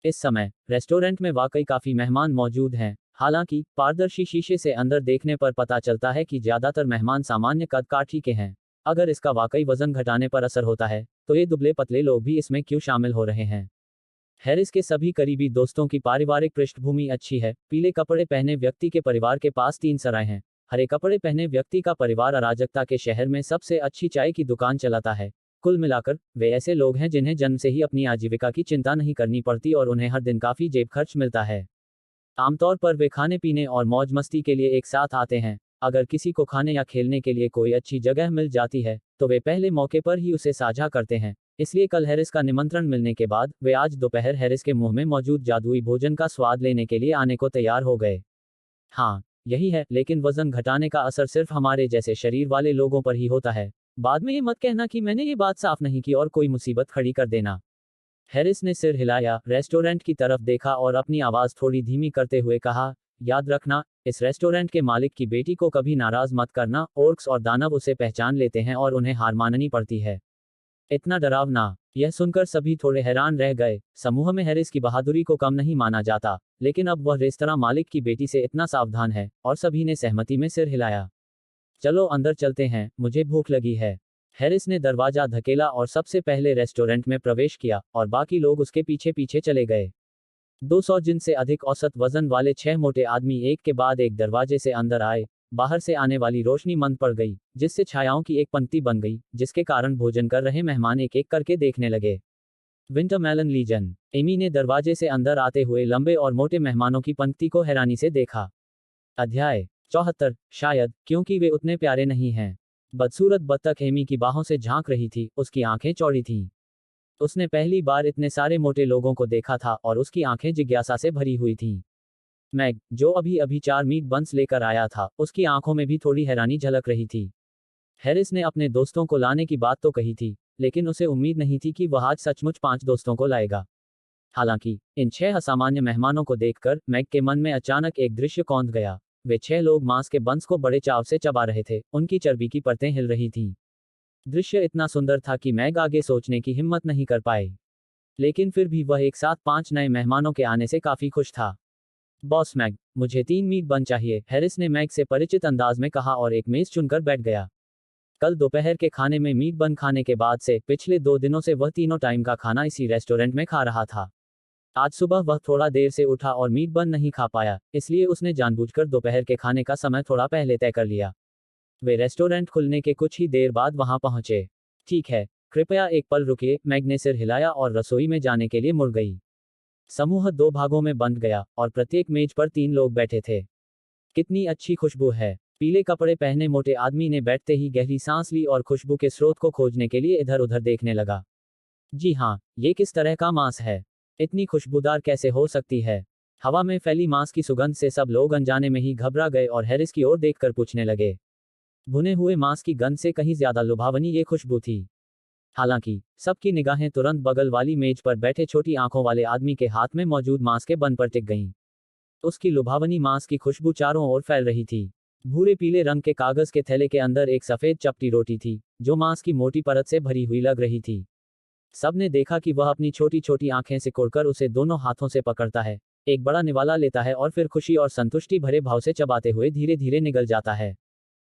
इस समय रेस्टोरेंट में वाकई काफी मेहमान मौजूद हैं। हालांकि पारदर्शी शीशे से अंदर देखने पर पता चलता है कि ज्यादातर मेहमान सामान्य कद काठी के हैं। अगर इसका वाकई वजन घटाने पर असर होता है, तो ये दुबले पतले लोग भी इसमें क्यों शामिल हो रहे हैं? हैरिस के सभी करीबी दोस्तों की पारिवारिक पृष्ठभूमि अच्छी है। पीले कपड़े पहने व्यक्ति के परिवार के पास 3 सराय हैं। हरे कपड़े पहने व्यक्ति का परिवार अराजकता के शहर में सबसे अच्छी चाय की दुकान चलाता है। कुल मिलाकर वे ऐसे लोग हैं जिन्हें जन्म से ही अपनी आजीविका की चिंता नहीं करनी पड़ती और उन्हें हर दिन काफी जेब खर्च मिलता है। आमतौर पर वे खाने पीने और मौज मस्ती के लिए एक साथ आते हैं। अगर किसी को खाने या खेलने के लिए कोई अच्छी जगह मिल जाती है, तो वे पहले मौके पर ही उसे साझा करते हैं। इसलिए कल हैरिस का निमंत्रण मिलने के बाद वे आज दोपहर हैरिस के मुंह में मौजूद जादुई भोजन का स्वाद लेने के लिए आने को तैयार हो गए। हाँ, यही है, लेकिन वजन घटाने का असर सिर्फ हमारे जैसे शरीर वाले लोगों पर ही होता है। बाद में ये मत कहना कि मैंने ये बात साफ नहीं की और कोई मुसीबत खड़ी कर देना। हैरिस ने सिर हिलाया, रेस्टोरेंट की तरफ देखा और अपनी आवाज थोड़ी धीमी करते हुए कहा, याद रखना, इस रेस्टोरेंट के मालिक की बेटी को कभी नाराज मत करना। ओर्क्स और दानव उसे पहचान लेते हैं और उन्हें हार माननी पड़ती है। इतना डरावना? यह सुनकर सभी थोड़े हैरान रह गए। समूह में हैरिस की बहादुरी को कम नहीं माना जाता, लेकिन अब वह रेस्तरां मालिक की बेटी से इतना सावधान है, और सभी ने सहमति में सिर हिलाया। चलो अंदर चलते हैं, मुझे भूख लगी है। हैरिस ने दरवाजा धकेला और सबसे पहले रेस्टोरेंट में प्रवेश किया, और बाकी लोग उसके पीछे पीछे चले गए। 200 जिन से अधिक औसत वजन वाले 6 मोटे आदमी एक के बाद एक दरवाजे से अंदर आए। बाहर से आने वाली रोशनी मंद पड़ गई, जिससे छायाओं की एक पंक्ति बन गई, जिसके कारण भोजन कर रहे मेहमान एक एक करके देखने लगे। विंटरमेलन लीजन। एमी ने दरवाजे से अंदर आते हुए लंबे और मोटे मेहमानों की पंक्ति को हैरानी से देखा। अध्याय 74। शायद क्योंकि वे उतने प्यारे नहीं हैं। बदसूरत बत्तख एमी की बाहों से झांक रही थी, उसकी आंखें चौड़ी थीं। उसने पहली बार इतने सारे मोटे लोगों को देखा था और उसकी आंखें जिज्ञासा से भरी हुई थीं। मैग, जो अभी अभी 4 मीट बंस लेकर आया था, उसकी आंखों में भी थोड़ी हैरानी झलक रही थी। हैरिस ने अपने दोस्तों को लाने की बात तो कही थी, लेकिन उसे उम्मीद नहीं थी कि वह आज सचमुच 5 दोस्तों को लाएगा। हालांकि इन 6 असामान्य मेहमानों को देखकर मैग के मन में अचानक एक दृश्य कौंध गया। वे 6 लोग मांस के बंस को बड़े चाव से चबा रहे थे, उनकी चर्बी की परतें हिल रही थीं। दृश्य इतना सुंदर था कि मैग आगे सोचने की हिम्मत नहीं कर पाए। लेकिन फिर भी वह एक साथ 5 नए मेहमानों के आने से काफी खुश था। बॉस मैग, मुझे 3 मीट बन चाहिए, हैरिस ने मैग से परिचित अंदाज में कहा और एक मेज चुनकर बैठ गया। कल दोपहर के खाने में मीट बन खाने के बाद से पिछले 2 दिनों से वह तीनों टाइम का खाना इसी रेस्टोरेंट में खा रहा था। आज सुबह वह थोड़ा देर से उठा और मीट बन नहीं खा पाया, इसलिए उसने जानबूझकर दोपहर के खाने का समय थोड़ा पहले तय कर लिया। वे रेस्टोरेंट खुलने के कुछ ही देर बाद वहां पहुंचे। ठीक है, कृपया एक पल रुकिए, मैग ने सिर हिलाया और रसोई में जाने के लिए मुड़ गई। समूह 2 भागों में बंट गया और प्रत्येक मेज पर 3 लोग बैठे थे। कितनी अच्छी खुशबू है। पीले कपड़े पहने मोटे आदमी ने बैठते ही गहरी सांस ली और खुशबू के स्रोत को खोजने के लिए इधर उधर देखने लगा। जी हाँ, ये किस तरह का मांस है? इतनी खुशबूदार कैसे हो सकती है? हवा में फैली मांस की सुगंध से सब लोग अनजाने में ही घबरा गए और हैरिस की ओर देखकर पूछने लगे। भुने हुए मांस की गंध से कहीं ज्यादा लुभावनी ये खुशबू थी। हालांकि सबकी निगाहें तुरंत बगल वाली मेज पर बैठे छोटी आंखों वाले आदमी के हाथ में मौजूद मांस के बन पर टिक गईं। उसकी लुभावनी मांस की खुशबू चारों ओर फैल रही थी। भूरे पीले रंग के कागज के थैले के अंदर एक सफेद चपटी रोटी थी, जो मांस की मोटी परत से भरी हुई लग रही थी। सबने देखा कि वह अपनी छोटी छोटी आंखें सिकोड़कर उसे दोनों हाथों से पकड़ता है, एक बड़ा निवाला लेता है और फिर खुशी और संतुष्टि भरे भाव से चबाते हुए धीरे धीरे निगल जाता है।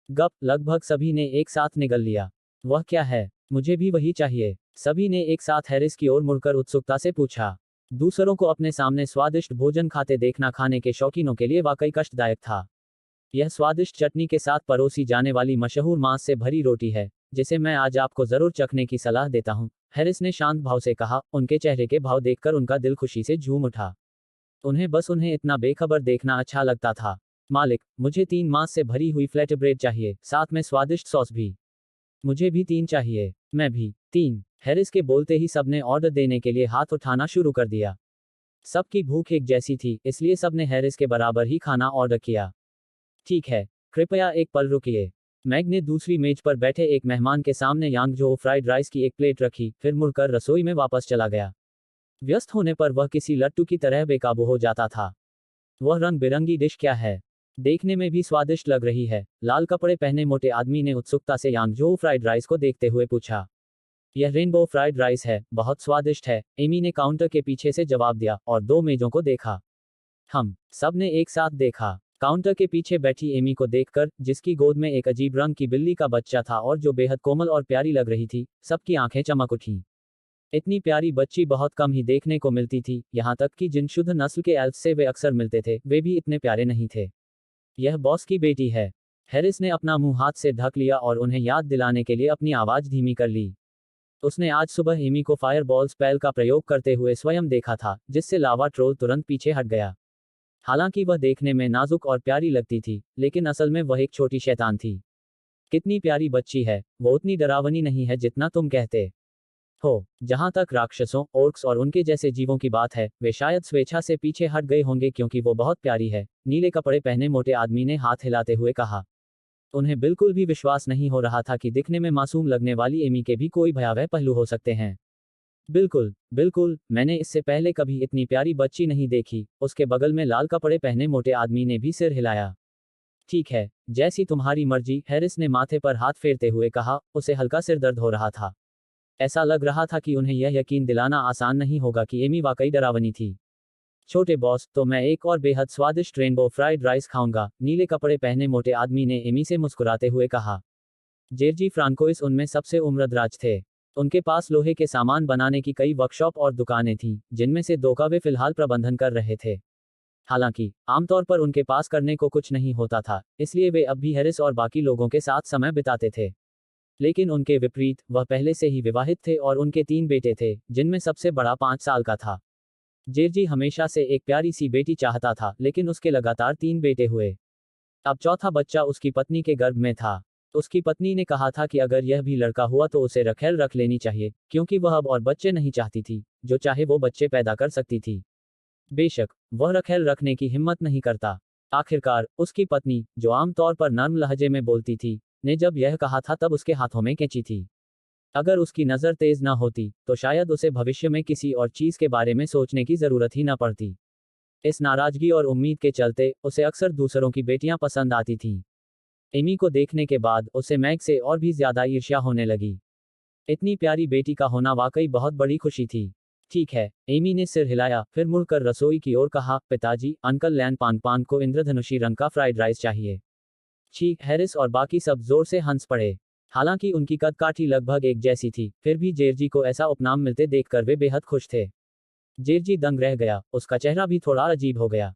गप, लगभग सभी ने एक साथ निगल लिया। वह क्या है? मुझे भी वही चाहिए। सभी ने एक साथ हैरिस की ओर मुड़कर उत्सुकता से पूछा। दूसरों को अपने सामने स्वादिष्ट भोजन खाते देखना खाने के शौकीनों के लिए वाकई कष्टदायक था। यह स्वादिष्ट चटनी के साथ परोसी जाने वाली मशहूर मांस से भरी रोटी है, जिसे मैं आज आपको जरूर चखने की सलाह देता हूं, हैरिस ने शांत भाव से कहा। उनके चेहरे के भाव देखकर उनका दिल खुशी से झूम उठा। उन्हें इतना बेखबर देखना अच्छा लगता था। मालिक, मुझे 3 मांस से भरी हुई फ्लैट ब्रेड चाहिए, साथ में स्वादिष्ट सॉस भी। मुझे भी 3 चाहिए। मैं भी 3। हैरिस के बोलते ही सबने ऑर्डर देने के लिए हाथ उठाना शुरू कर दिया। सबकी भूख एक जैसी थी, इसलिए सबने हैरिस के बराबर ही खाना ऑर्डर किया। ठीक है, कृपया एक पल रुकिए। मैग ने दूसरी मेज पर बैठे एक मेहमान के सामने यांगजो फ्राइड राइस की एक प्लेट रखी, फिर मुड़कर रसोई में वापस चला गया। व्यस्त होने पर वह किसी लट्टू की तरह बेकाबू हो जाता था। वह रंग बिरंगी डिश क्या है? देखने में भी स्वादिष्ट लग रही है। लाल कपड़े पहने मोटे आदमी ने उत्सुकता से यांगजो फ्राइड राइस को देखते हुए पूछा। यह रेनबो फ्राइड राइस है, बहुत स्वादिष्ट है, एमी ने काउंटर के पीछे से जवाब दिया और 2 मेजों को देखा। हम सब ने एक साथ देखा। काउंटर के पीछे बैठी एमी को देखकर, जिसकी गोद में एक अजीब रंग की बिल्ली का बच्चा था और जो बेहद कोमल और प्यारी लग रही थी, सबकी आंखें चमक उठीं। इतनी प्यारी बच्ची बहुत कम ही देखने को मिलती थी, यहाँ तक कि जिन शुद्ध नस्ल के एल्फ से वे अक्सर मिलते थे, वे भी इतने प्यारे नहीं थे। यह बॉस की बेटी है। हैरिस ने अपना मुंह हाथ से ढक लिया और उन्हें याद दिलाने के लिए अपनी आवाज धीमी कर ली। उसने आज सुबह एमी को फायरबॉल स्पेल का प्रयोग करते हुए स्वयं देखा था, जिससे लावा ट्रोल तुरंत पीछे हट गया। हालांकि वह देखने में नाजुक और प्यारी लगती थी, लेकिन असल में वह एक छोटी शैतान थी। कितनी प्यारी बच्ची है, वो उतनी डरावनी नहीं है जितना तुम कहते हो। जहां तक राक्षसों, ओर्क्स और उनके जैसे जीवों की बात है, वे शायद स्वेच्छा से पीछे हट गए होंगे क्योंकि वो बहुत प्यारी है, नीले कपड़े पहने मोटे आदमी ने हाथ हिलाते हुए कहा। उन्हें बिल्कुल भी विश्वास नहीं हो रहा था कि दिखने में मासूम लगने वाली एमी के भी कोई भयावह पहलू हो सकते हैं। बिल्कुल, बिल्कुल, मैंने इससे पहले कभी इतनी प्यारी बच्ची नहीं देखी, उसके बगल में लाल कपड़े पहने मोटे आदमी ने भी सिर हिलाया। ठीक है, जैसी तुम्हारी मर्जी, हैरिस ने माथे पर हाथ फेरते हुए कहा, उसे हल्का सिर दर्द हो रहा था। ऐसा लग रहा था कि उन्हें यह यकीन दिलाना आसान नहीं होगा कि एमी वाकई डरावनी थी। छोटे बॉस, तो मैं एक और बेहद स्वादिष्ट रेनबो फ्राइड राइस खाऊंगा, नीले कपड़े पहने मोटे आदमी ने एमी से मुस्कुराते हुए कहा। जेरजी फ्रांकोइस उनमें सबसे उम्रदराज थे। उनके पास लोहे के सामान बनाने की कई वर्कशॉप और दुकानें थीं, जिनमें से 2 का वे फिलहाल प्रबंधन कर रहे थे। हालांकि आमतौर पर उनके पास करने को कुछ नहीं होता था, इसलिए वे अब भी हैरिस और बाकी लोगों के साथ समय बिताते थे। लेकिन उनके विपरीत, वह पहले से ही विवाहित थे और उनके 3 बेटे थे, जिनमें सबसे बड़ा 5 साल का था। जेरजी हमेशा से एक प्यारी सी बेटी चाहता था, लेकिन उसके लगातार 3 बेटे हुए। अब चौथा बच्चा उसकी पत्नी के गर्भ में था। उसकी पत्नी ने कहा था कि अगर यह भी लड़का हुआ तो उसे रखेल रख लेनी चाहिए, क्योंकि वह अब और बच्चे नहीं चाहती थी, जो चाहे वो बच्चे पैदा कर सकती थी। बेशक, वह रखेल रखने की हिम्मत नहीं करता। आखिरकार, उसकी पत्नी, जो आमतौर पर नर्म लहजे में बोलती थी, ने जब यह कहा था तब उसके हाथों में कैंची थी। अगर उसकी नज़र तेज ना होती, तो शायद उसे भविष्य में किसी और चीज़ के बारे में सोचने की ज़रूरत ही न पड़ती। इस नाराजगी और उम्मीद के चलते, उसे अक्सर दूसरों की बेटियां पसंद आती थीं। एमी को देखने के बाद, उसे मैग से और भी ज़्यादा ईर्ष्या होने लगी। इतनी प्यारी बेटी का होना वाकई बहुत बड़ी खुशी थी। ठीक है, एमी ने सिर हिलाया, फिर मुड़कर रसोई की ओर कहा, पिताजी, अंकल लैन पांग पांग को इंद्रधनुषी रंग का फ्राइड राइस चाहिए। छी, हैरिस और बाकी सब जोर से हंस पड़े। हालांकि उनकी कदकाठी लगभग एक जैसी थी, फिर भी जेरजी को ऐसा उपनाम मिलते देखकर वे बेहद खुश थे। जेरजी दंग रह गया, उसका चेहरा भी थोड़ा अजीब हो गया।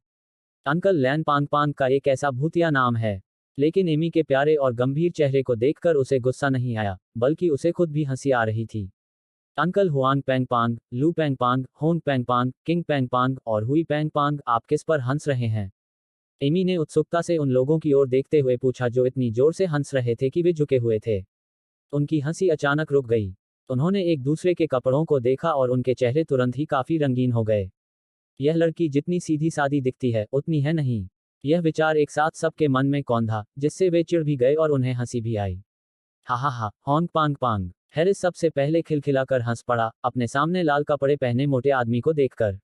अंकल लैन पांग पांग का एक ऐसा भूतिया नाम है। लेकिन एमी के प्यारे और गंभीर चेहरे को देखकर उसे गुस्सा नहीं आया, बल्कि उसे खुद भी हंसी आ रही थी। अंकल हुआंग पैंग पांग, लू पैंग पांग, होंग पैंग पांग, किंग पैंग पांग और हुई पैंग पांग, आप किस पर हंस रहे हैं? एमी ने उत्सुकता से उन लोगों की ओर देखते हुए पूछा जो इतनी जोर से हंस रहे थे कि वे झुके हुए थे। उनकी हंसी अचानक रुक गई। उन्होंने एक दूसरे के कपड़ों को देखा और उनके चेहरे तुरंत ही काफी रंगीन हो गए। यह लड़की जितनी सीधी सादी दिखती है, उतनी है नहीं। यह विचार एक साथ सबके मन में कौंधा, जिससे वे चिढ़ भी गए और उन्हें हंसी भी आई। हा हा हा, होंग पांग पांग। हैरिस सबसे पहले खिलखिलाकर हंस पड़ा, अपने सामने लाल कपड़े पहने मोटे आदमी को देखकर।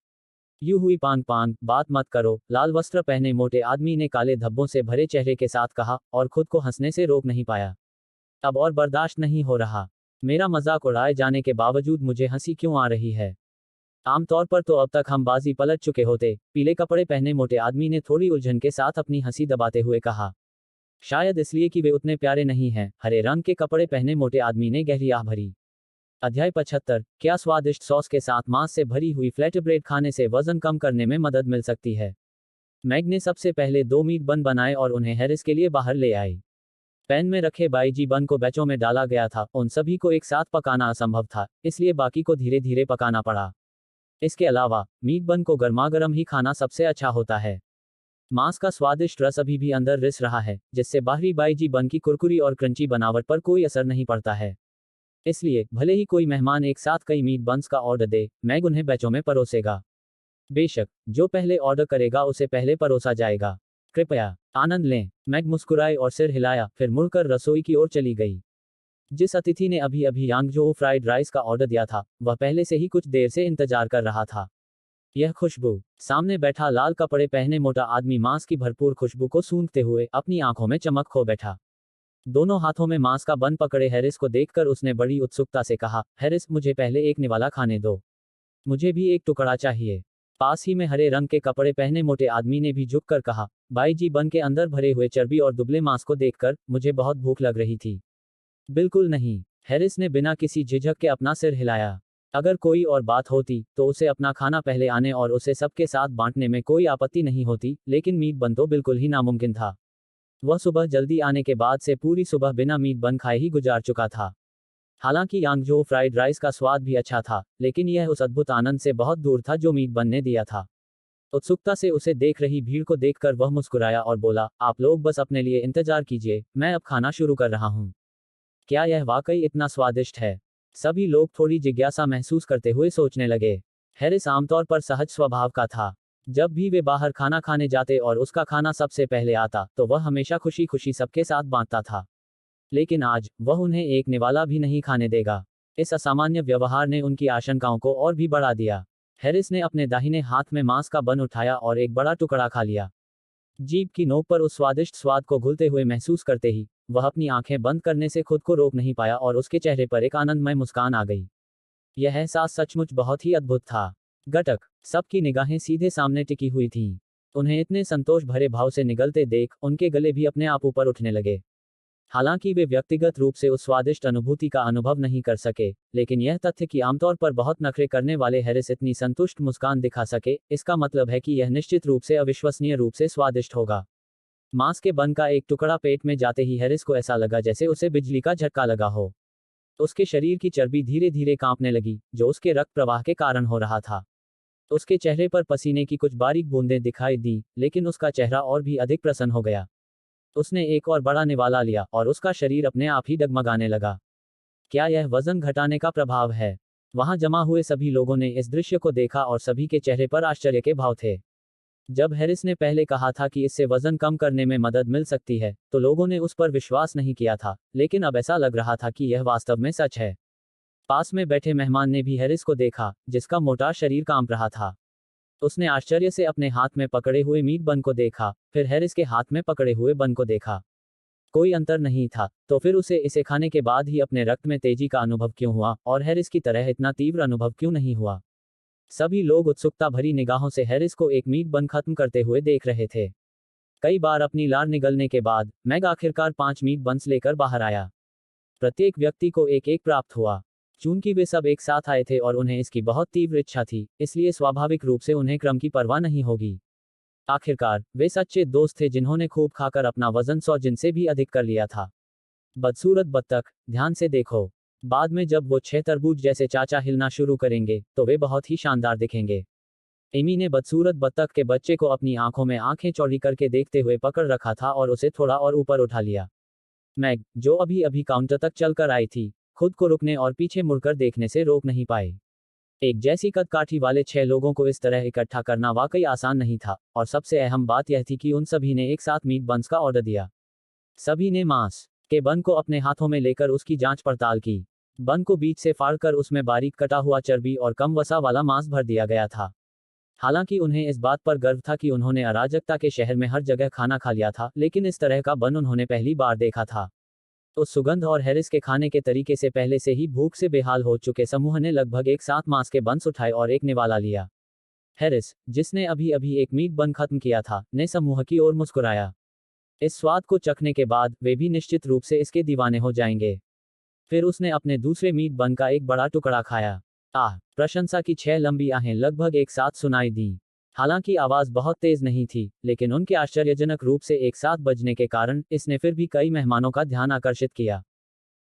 यू हुई पांग पांग, बात मत करो, लाल वस्त्र पहने मोटे आदमी ने काले धब्बों से भरे चेहरे के साथ कहा, और खुद को हंसने से रोक नहीं पाया। अब और बर्दाश्त नहीं हो रहा। मेरा मजाक उड़ाए जाने के बावजूद मुझे हंसी क्यों आ रही है? आमतौर पर तो अब तक हम बाजी पलट चुके होते, पीले कपड़े पहने मोटे आदमी ने थोड़ी उलझन के साथ अपनी हंसी दबाते हुए कहा। शायद इसलिए कि वे उतने प्यारे नहीं हैं, हरे रंग के कपड़े पहने मोटे आदमी ने गहरी आह भरी। अध्याय 75। क्या स्वादिष्ट सॉस के साथ मांस से भरी हुई फ्लैटब्रेड खाने से वजन कम करने में मदद मिल सकती है। मैग ने सबसे पहले 2 मीट बन बनाए और उन्हें हैरिस के लिए बाहर ले आई। पैन में रखे बाईजी बन को बैचों में डाला गया था, उन सभी को एक साथ पकाना असंभव था, इसलिए बाकी को धीरे धीरे पकाना पड़ा। इसके अलावा मीट बन को गर्मागर्म ही खाना सबसे अच्छा होता है। मांस का स्वादिष्ट रस अभी भी अंदर रिस रहा है, जिससे बाहरी बाईजी बन की कुरकुरी और क्रंची बनावट पर कोई असर नहीं पड़ता है। इसलिए भले ही कोई मेहमान एक साथ कई मीट बन्स का ऑर्डर दे, मैग उन्हें बैचों में परोसेगा। बेशक जो पहले ऑर्डर करेगा उसे पहले परोसा जाएगा। कृपया आनंद लें। मैग मुस्कुराई और सिर हिलाया, फिर मुड़कर रसोई की ओर चली गई। जिस अतिथि ने अभी अभी यांगजो फ्राइड राइस का ऑर्डर दिया था, वह पहले से ही कुछ देर से इंतजार कर रहा था। यह खुशबू, सामने बैठा लाल कपड़े पहने मोटा आदमी मांस की भरपूर खुशबू को सूंघते हुए अपनी आंखों में चमक खो बैठा। दोनों हाथों में मांस का बन पकड़े हैरिस को देखकर उसने बड़ी उत्सुकता से कहा, हैरिस मुझे पहले एक निवाला खाने दो। मुझे भी एक टुकड़ा चाहिए। पास ही में हरे रंग के कपड़े पहने मोटे आदमी ने भी झुककर कहा, बाईजी बन के अंदर भरे हुए चर्बी और दुबले मांस को देखकर मुझे बहुत भूख लग रही थी। बिल्कुल नहीं, हैरिस ने बिना किसी झिझक के अपना सिर हिलाया। अगर कोई और बात होती तो उसे अपना खाना पहले आने और उसे सबके साथ बांटने में कोई आपत्ति नहीं होती, लेकिन मीट बन तो बिल्कुल ही नामुमकिन था। वह सुबह जल्दी आने के बाद से पूरी सुबह बिना मीट बन खाए ही गुजार चुका था। हालांकि यांगजो फ्राइड राइस का स्वाद भी अच्छा था, लेकिन यह उस अद्भुत आनंद से बहुत दूर था जो मीट बन ने दिया था। उत्सुकता से उसे देख रही भीड़ को देखकर वह मुस्कुराया और बोला, आप लोग बस अपने लिए इंतजार कीजिए, मैं अब खाना शुरू कर रहा हूँ। क्या यह वाकई इतना स्वादिष्ट है? सभी लोग थोड़ी जिज्ञासा महसूस करते हुए सोचने लगे। हैरिस आमतौर पर सहज स्वभाव का था। जब भी वे बाहर खाना खाने जाते और उसका खाना सबसे पहले आता, तो वह हमेशा खुशी खुशी सबके साथ बांटता था। लेकिन आज वह उन्हें एक निवाला भी नहीं खाने देगा। इस असामान्य व्यवहार ने उनकी आशंकाओं को और भी बढ़ा दिया। हैरिस ने अपने दाहिने हाथ में मांस का बन उठाया और एक बड़ा टुकड़ा खा लिया। जीभ की नोक पर उस स्वादिष्ट स्वाद को घुलते हुए महसूस करते ही वह अपनी आंखें बंद करने से खुद को रोक नहीं पाया और उसके चेहरे पर एक आनंदमय मुस्कान आ गई। यह एहसास सचमुच बहुत ही अद्भुत था। गटक, सबकी निगाहें सीधे सामने टिकी हुई थीं। उन्हें इतने संतोष भरे भाव से निगलते देख उनके गले भी अपने आप ऊपर उठने लगे। हालांकि वे व्यक्तिगत रूप से उस स्वादिष्ट अनुभूति का अनुभव नहीं कर सके, लेकिन यह तथ्य कि आमतौर पर बहुत नखरे करने वाले हैरिस इतनी संतुष्ट मुस्कान दिखा सके, इसका मतलब है कि यह निश्चित रूप से अविश्वसनीय रूप से स्वादिष्ट होगा। मांस के बन का एक टुकड़ा पेट में जाते ही हैरिस को ऐसा लगा जैसे उसे बिजली का झटका लगा हो। उसके शरीर की चर्बी धीरे धीरे कांपने लगी, जो उसके रक्त प्रवाह के कारण हो रहा था। उसके चेहरे पर पसीने की कुछ बारीक बूंदें दिखाई दी, लेकिन उसका चेहरा और भी अधिक प्रसन्न हो गया। उसने एक और बड़ा निवाला लिया और उसका शरीर अपने आप ही डगमगाने लगा। क्या यह वजन घटाने का प्रभाव है? वहां जमा हुए सभी लोगों ने इस दृश्य को देखा और सभी के चेहरे पर आश्चर्य के भाव थे। जब हैरिस ने पहले कहा था कि इससे वजन कम करने में मदद मिल सकती है, तो लोगों ने उस पर विश्वास नहीं किया था, लेकिन अब ऐसा लग रहा था कि यह वास्तव में सच है। पास में बैठे मेहमान ने भी हैरिस को देखा, जिसका मोटा शरीर कांप रहा था। उसने आश्चर्य से अपने हाथ में पकड़े हुए मीट बन को देखा, फिर हैरिस के हाथ में पकड़े हुए बन को देखा। कोई अंतर नहीं था, तो फिर उसे इसे खाने के बाद ही अपने रक्त में तेजी का अनुभव क्यों हुआ और हैरिस की तरह इतना तीव्र अनुभव क्यों नहीं हुआ? सभी लोग उत्सुकता भरी निगाहों से हैरिस को एक मीट बन खत्म करते हुए देख रहे थे। कई बार अपनी लार निगलने के बाद मैग आखिरकार 5 मीट बन्स लेकर बाहर आया। प्रत्येक व्यक्ति को एक एक प्राप्त हुआ। चूंकि वे सब एक साथ आए थे और उन्हें इसकी बहुत तीव्र इच्छा थी, इसलिए स्वाभाविक रूप से उन्हें क्रम की परवाह नहीं होगी। आखिरकार वे सच्चे दोस्त थे जिन्होंने खूब खाकर अपना वजन 100 जिनसे भी अधिक कर लिया था। बदसूरत बत्तख, ध्यान से देखो। बाद में जब वो 6 तरबूज जैसे चाचा हिलना शुरू करेंगे, तो वे बहुत ही शानदार दिखेंगे। एमी ने बदसूरत बत्तख के बच्चे को अपनी आंखों में आंखें चौड़ी करके देखते हुए पकड़ रखा था और उसे थोड़ा और ऊपर उठा लिया। मैग, जो अभी अभी काउंटर तक चलकर आई थी, खुद को रुकने और पीछे मुड़कर देखने से रोक नहीं पाई। एक जैसी कद काठी वाले 6 लोगों को इस तरह इकट्ठा करना वाकई आसान नहीं था, और सबसे अहम बात यह थी कि उन सभी ने एक साथ मीट बन्स का ऑर्डर दिया। सभी ने मांस के बन को अपने हाथों में लेकर उसकी जांच पड़ताल की। बन को बीच से फाड़कर उसमें बारीक कटा हुआ चर्बी और कम वसा वाला मांस भर दिया गया था। हालांकि उन्हें इस बात पर गर्व था कि उन्होंने अराजकता के शहर में हर जगह खाना खा लिया था, लेकिन इस तरह का बन उन्होंने पहली बार देखा था। उस सुगंध और हैरिस के खाने के तरीके से पहले से ही भूख से बेहाल हो चुके समूह ने लगभग एक साथ मांस के बन्स उठाए और एक निवाला लिया। हैरिस, जिसने अभी अभी एक मीट बन खत्म किया था, ने समूह की ओर मुस्कुराया। इस स्वाद को चखने के बाद वे भी निश्चित रूप से इसके दीवाने हो जाएंगे। फिर उसने अपने दूसरे मीट बन का एक बड़ा टुकड़ा खाया। आह! प्रशंसा की 6 लंबी आहें लगभग एक साथ सुनाई दीं। हालांकि आवाज बहुत तेज नहीं थी, लेकिन उनके आश्चर्यजनक रूप से एक साथ बजने के कारण इसने फिर भी कई मेहमानों का ध्यान आकर्षित किया।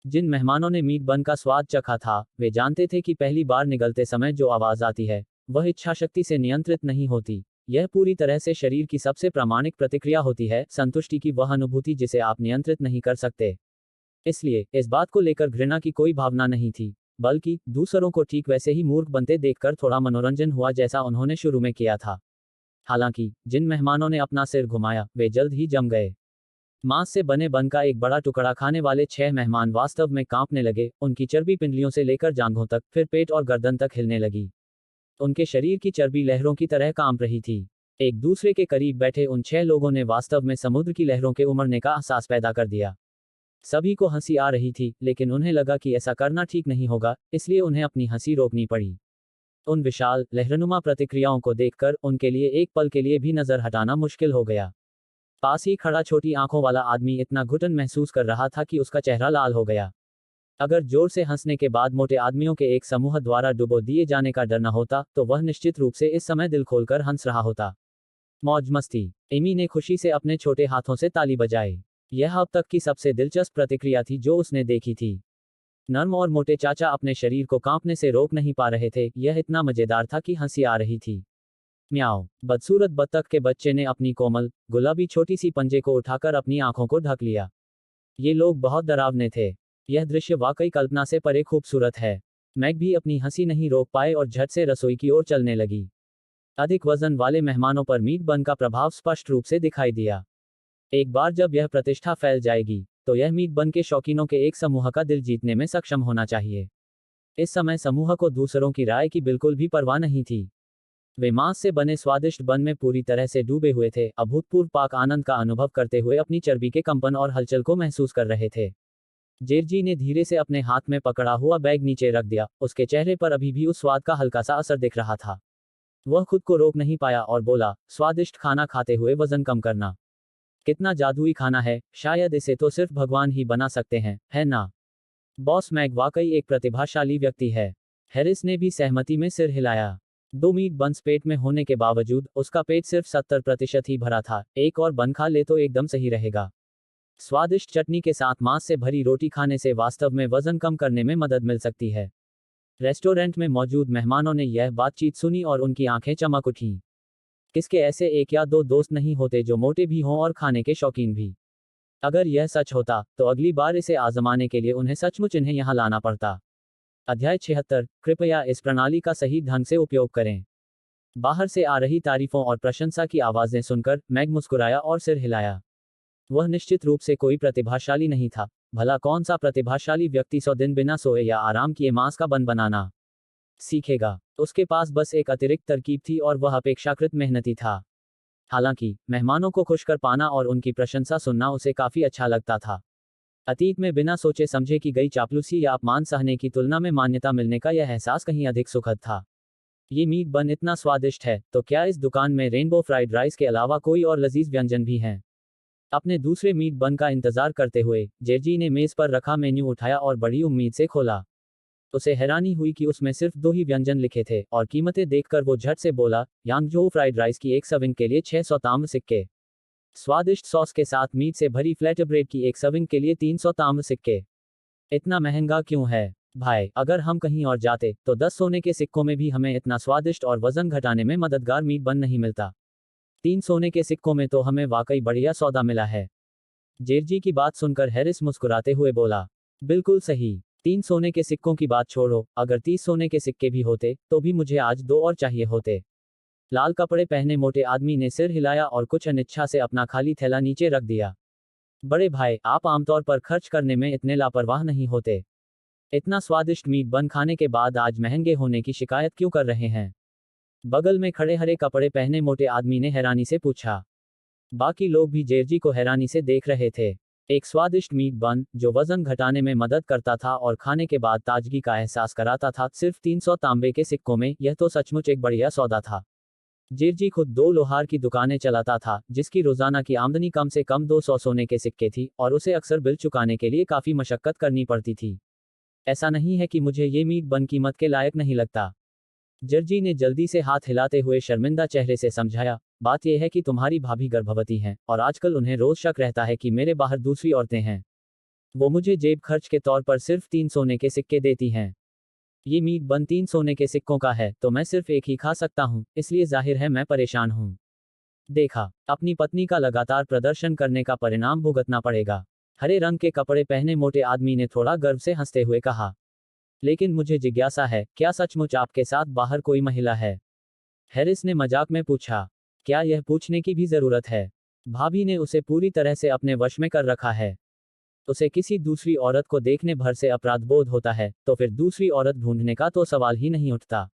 जिन मेहमानों ने मीट बन का स्वाद चखा था, वे जानते थे कि पहली बार निगलते समय जो आवाज आती है, वह इच्छाशक्ति से नियंत्रित नहीं होती। यह पूरी तरह से शरीर की सबसे प्रामाणिक प्रतिक्रिया होती है, संतुष्टि की वह अनुभूति जिसे आप नियंत्रित नहीं कर सकते। इसलिए इस बात को लेकर घृणा की कोई भावना नहीं थी, बल्कि दूसरों को ठीक वैसे ही मूर्ख बनते देखकर थोड़ा मनोरंजन हुआ जैसा उन्होंने शुरू में किया था। हालांकि जिन मेहमानों ने अपना सिर घुमाया, वे जल्द ही जम गए। मांस से बने बन का एक बड़ा टुकड़ा खाने वाले 6 मेहमान वास्तव में कांपने लगे, उनकी चर्बी पिंडलियों से लेकर जांघों तक, फिर पेट और गर्दन तक हिलने लगी। उनके शरीर की चर्बी लहरों की तरह कांप रही थी। एक दूसरे के करीब बैठे उन 6 लोगों ने वास्तव में समुद्र की लहरों के उमड़ने का एहसास पैदा कर दिया। सभी को हंसी आ रही थी, लेकिन उन्हें लगा कि ऐसा करना ठीक नहीं होगा, इसलिए उन्हें अपनी हंसी रोकनी पड़ी। उन विशाल, लहरनुमा प्रतिक्रियाओं को देखकर उनके लिए एक पल के लिए भी नजर हटाना मुश्किल हो गया। पास ही खड़ा छोटी आंखों वाला आदमी इतना घुटन महसूस कर रहा था कि उसका चेहरा लाल हो गया। अगर जोर से हंसने के बाद मोटे आदमियों के एक समूह द्वारा डुबो दिए जाने का डर न होता, तो वह निश्चित रूप से इस समय दिल खोलकर हंस रहा होता। मौज मस्ती। एमी ने खुशी से अपने छोटे हाथों से ताली बजाई। यह अब तक की सबसे दिलचस्प प्रतिक्रिया थी जो उसने देखी थी। नर्म और मोटे चाचा अपने शरीर को कांपने से रोक नहीं पा रहे थे, यह इतना मजेदार था कि हंसी आ रही थी। म्याओ। बदसूरत बत्तख के बच्चे ने अपनी कोमल, गुलाबी छोटी सी पंजे को उठाकर अपनी आंखों को ढक लिया। ये लोग बहुत डरावने थे। यह दृश्य वाकई कल्पना से परे खूबसूरत है। मैग भी अपनी हंसी नहीं रोक पाए और झट से रसोई की ओर चलने लगी। अधिक वजन वाले मेहमानों पर मीट बन का प्रभाव स्पष्ट रूप से दिखाई दिया। एक बार जब यह प्रतिष्ठा फैल जाएगी, तो यह मीट बन के शौकीनों के एक समूह का दिल जीतने में सक्षम होना चाहिए। इस समय समूह को दूसरों की राय की बिल्कुल भी परवाह नहीं थी। वे मांस से बने स्वादिष्ट बन में पूरी तरह से डूबे हुए थे, अभूतपूर्व पाक आनंद का अनुभव करते हुए अपनी चर्बी के कंपन और हलचल को महसूस कर रहे थे। जेरजी ने धीरे से अपने हाथ में पकड़ा हुआ बैग नीचे रख दिया, उसके चेहरे पर अभी भी उस स्वाद का हल्का सा असर दिख रहा था। वह खुद को रोक नहीं पाया और बोला, स्वादिष्ट खाना खाते हुए वजन कम करना। कितना जादुई खाना है, शायद इसे तो सिर्फ भगवान ही बना सकते हैं, है ना? बॉस मैग वाकई एक प्रतिभाशाली व्यक्ति है। हैरिस ने भी सहमति में सिर हिलाया। 2 मीट बन्स पेट में होने के बावजूद उसका पेट सिर्फ 70% ही भरा था, एक और बन खा ले तो एकदम सही रहेगा। स्वादिष्ट चटनी के साथ मांस से भरी रोटी खाने से वास्तव में वजन कम करने में मदद मिल सकती है। रेस्टोरेंट में मौजूद मेहमानों ने यह बातचीत सुनी और उनकी आंखें चमक उठीं। किसके ऐसे 1 या 2 दोस्त नहीं होते जो मोटे भी हों और खाने के शौकीन भी। अगर यह सच होता, तो अगली बार इसे आजमाने के लिए उन्हें सचमुच इन्हें यहाँ लाना पड़ता। अध्याय 76। कृपया इस प्रणाली का सही ढंग से उपयोग करें। बाहर से आ रही तारीफों और प्रशंसा की आवाजें सुनकर मैग मुस्कुराया और सिर हिलाया। वह निश्चित रूप से कोई प्रतिभाशाली नहीं था। भला कौन सा प्रतिभाशाली व्यक्ति 100 दिन बिना सोए या आराम किए मांस का बन बनाना सीखेगा? उसके पास बस एक अतिरिक्त तरकीब थी और वह अपेक्षाकृत मेहनती था। हालांकि मेहमानों को खुश कर पाना और उनकी प्रशंसा सुनना उसे काफी अच्छा लगता था। अतीत में बिना सोचे समझे की गई चापलूसी या अपमान सहने की तुलना में मान्यता मिलने का यह एहसास कहीं अधिक सुखद था। ये मीट बन इतना स्वादिष्ट है, तो क्या इस दुकान में रेनबो फ्राइड राइस के अलावा कोई और लजीज व्यंजन भी हैं? अपने दूसरे मीट बन का इंतजार करते हुए जेरजी ने मेज पर रखा मेन्यू उठाया और बड़ी उम्मीद से खोला। उसे हैरानी हुई कि उसमें सिर्फ 2 ही व्यंजन लिखे थे और कीमतें देखकर वो झट से बोला, यांगजो फ्राइड राइस की एक सर्विंग के लिए 600 ताम्र सिक्के। स्वादिष्ट सॉस के साथ मीट से भरी फ्लैट ब्रेड की एक सर्विंग के लिए 300 ताम्र सिक्के। इतना महंगा क्यों है भाई? अगर हम कहीं और जाते, तो 10 सोने के सिक्कों में भी हमें इतना स्वादिष्ट और वजन घटाने में मददगार मीट बन नहीं मिलता। 3 सोने के सिक्कों में तो हमें वाकई बढ़िया सौदा मिला है। जेरजी की बात सुनकर हैरिस मुस्कुराते हुए बोला, बिल्कुल सही। 3 सोने के सिक्कों की बात छोड़ो, अगर 30 सोने के सिक्के भी होते, तो भी मुझे आज 2 और चाहिए होते। लाल कपड़े पहने मोटे आदमी ने सिर हिलाया और कुछ अनिच्छा से अपना खाली थैला नीचे रख दिया। बड़े भाई, आप आमतौर पर खर्च करने में इतने लापरवाह नहीं होते। इतना स्वादिष्ट मीट बन खाने के बाद आज महंगे होने की शिकायत क्यों कर रहे हैं? बगल में खड़े हरे कपड़े पहने मोटे आदमी ने हैरानी से पूछा। बाकी लोग भी जेरजी को हैरानी से देख रहे थे। एक स्वादिष्ट मीट बन, जो वजन घटाने में मदद करता था और खाने के बाद ताजगी का एहसास कराता था, सिर्फ 300 तांबे के सिक्कों में, यह तो सचमुच एक बढ़िया सौदा था। जेरजी खुद 2 लोहार की दुकानें चलाता था, जिसकी रोजाना की आमदनी कम से कम 200 सोने के सिक्के थी, और उसे अक्सर बिल चुकाने के लिए काफी मशक्कत करनी पड़ती थी। ऐसा नहीं है कि मुझे ये मीट बन कीमत के लायक नहीं लगता। जर्जी ने जल्दी से हाथ हिलाते हुए शर्मिंदा चेहरे से समझाया, बात यह है कि तुम्हारी भाभी गर्भवती हैं, और आजकल उन्हें रोज शक रहता है कि मेरे बाहर दूसरी औरतें हैं। वो मुझे जेब खर्च के तौर पर सिर्फ 3 सोने के सिक्के देती हैं। ये मीट बन 3 सोने के सिक्कों का है, तो मैं सिर्फ एक ही खा सकता हूँ, इसलिए जाहिर है मैं परेशान हूँ। देखा, अपनी पत्नी का लगातार प्रदर्शन करने का परिणाम भुगतना पड़ेगा। हरे रंग के कपड़े पहने मोटे आदमी ने थोड़ा गर्व से हंसते हुए कहा। लेकिन मुझे जिज्ञासा है, क्या सचमुच आपके साथ बाहर कोई महिला है? हैरिस ने मजाक में पूछा। क्या यह पूछने की भी जरूरत है? भाभी ने उसे पूरी तरह से अपने वश में कर रखा है। उसे किसी दूसरी औरत को देखने भर से अपराध बोध होता है, तो फिर दूसरी औरत ढूंढने का तो सवाल ही नहीं उठता।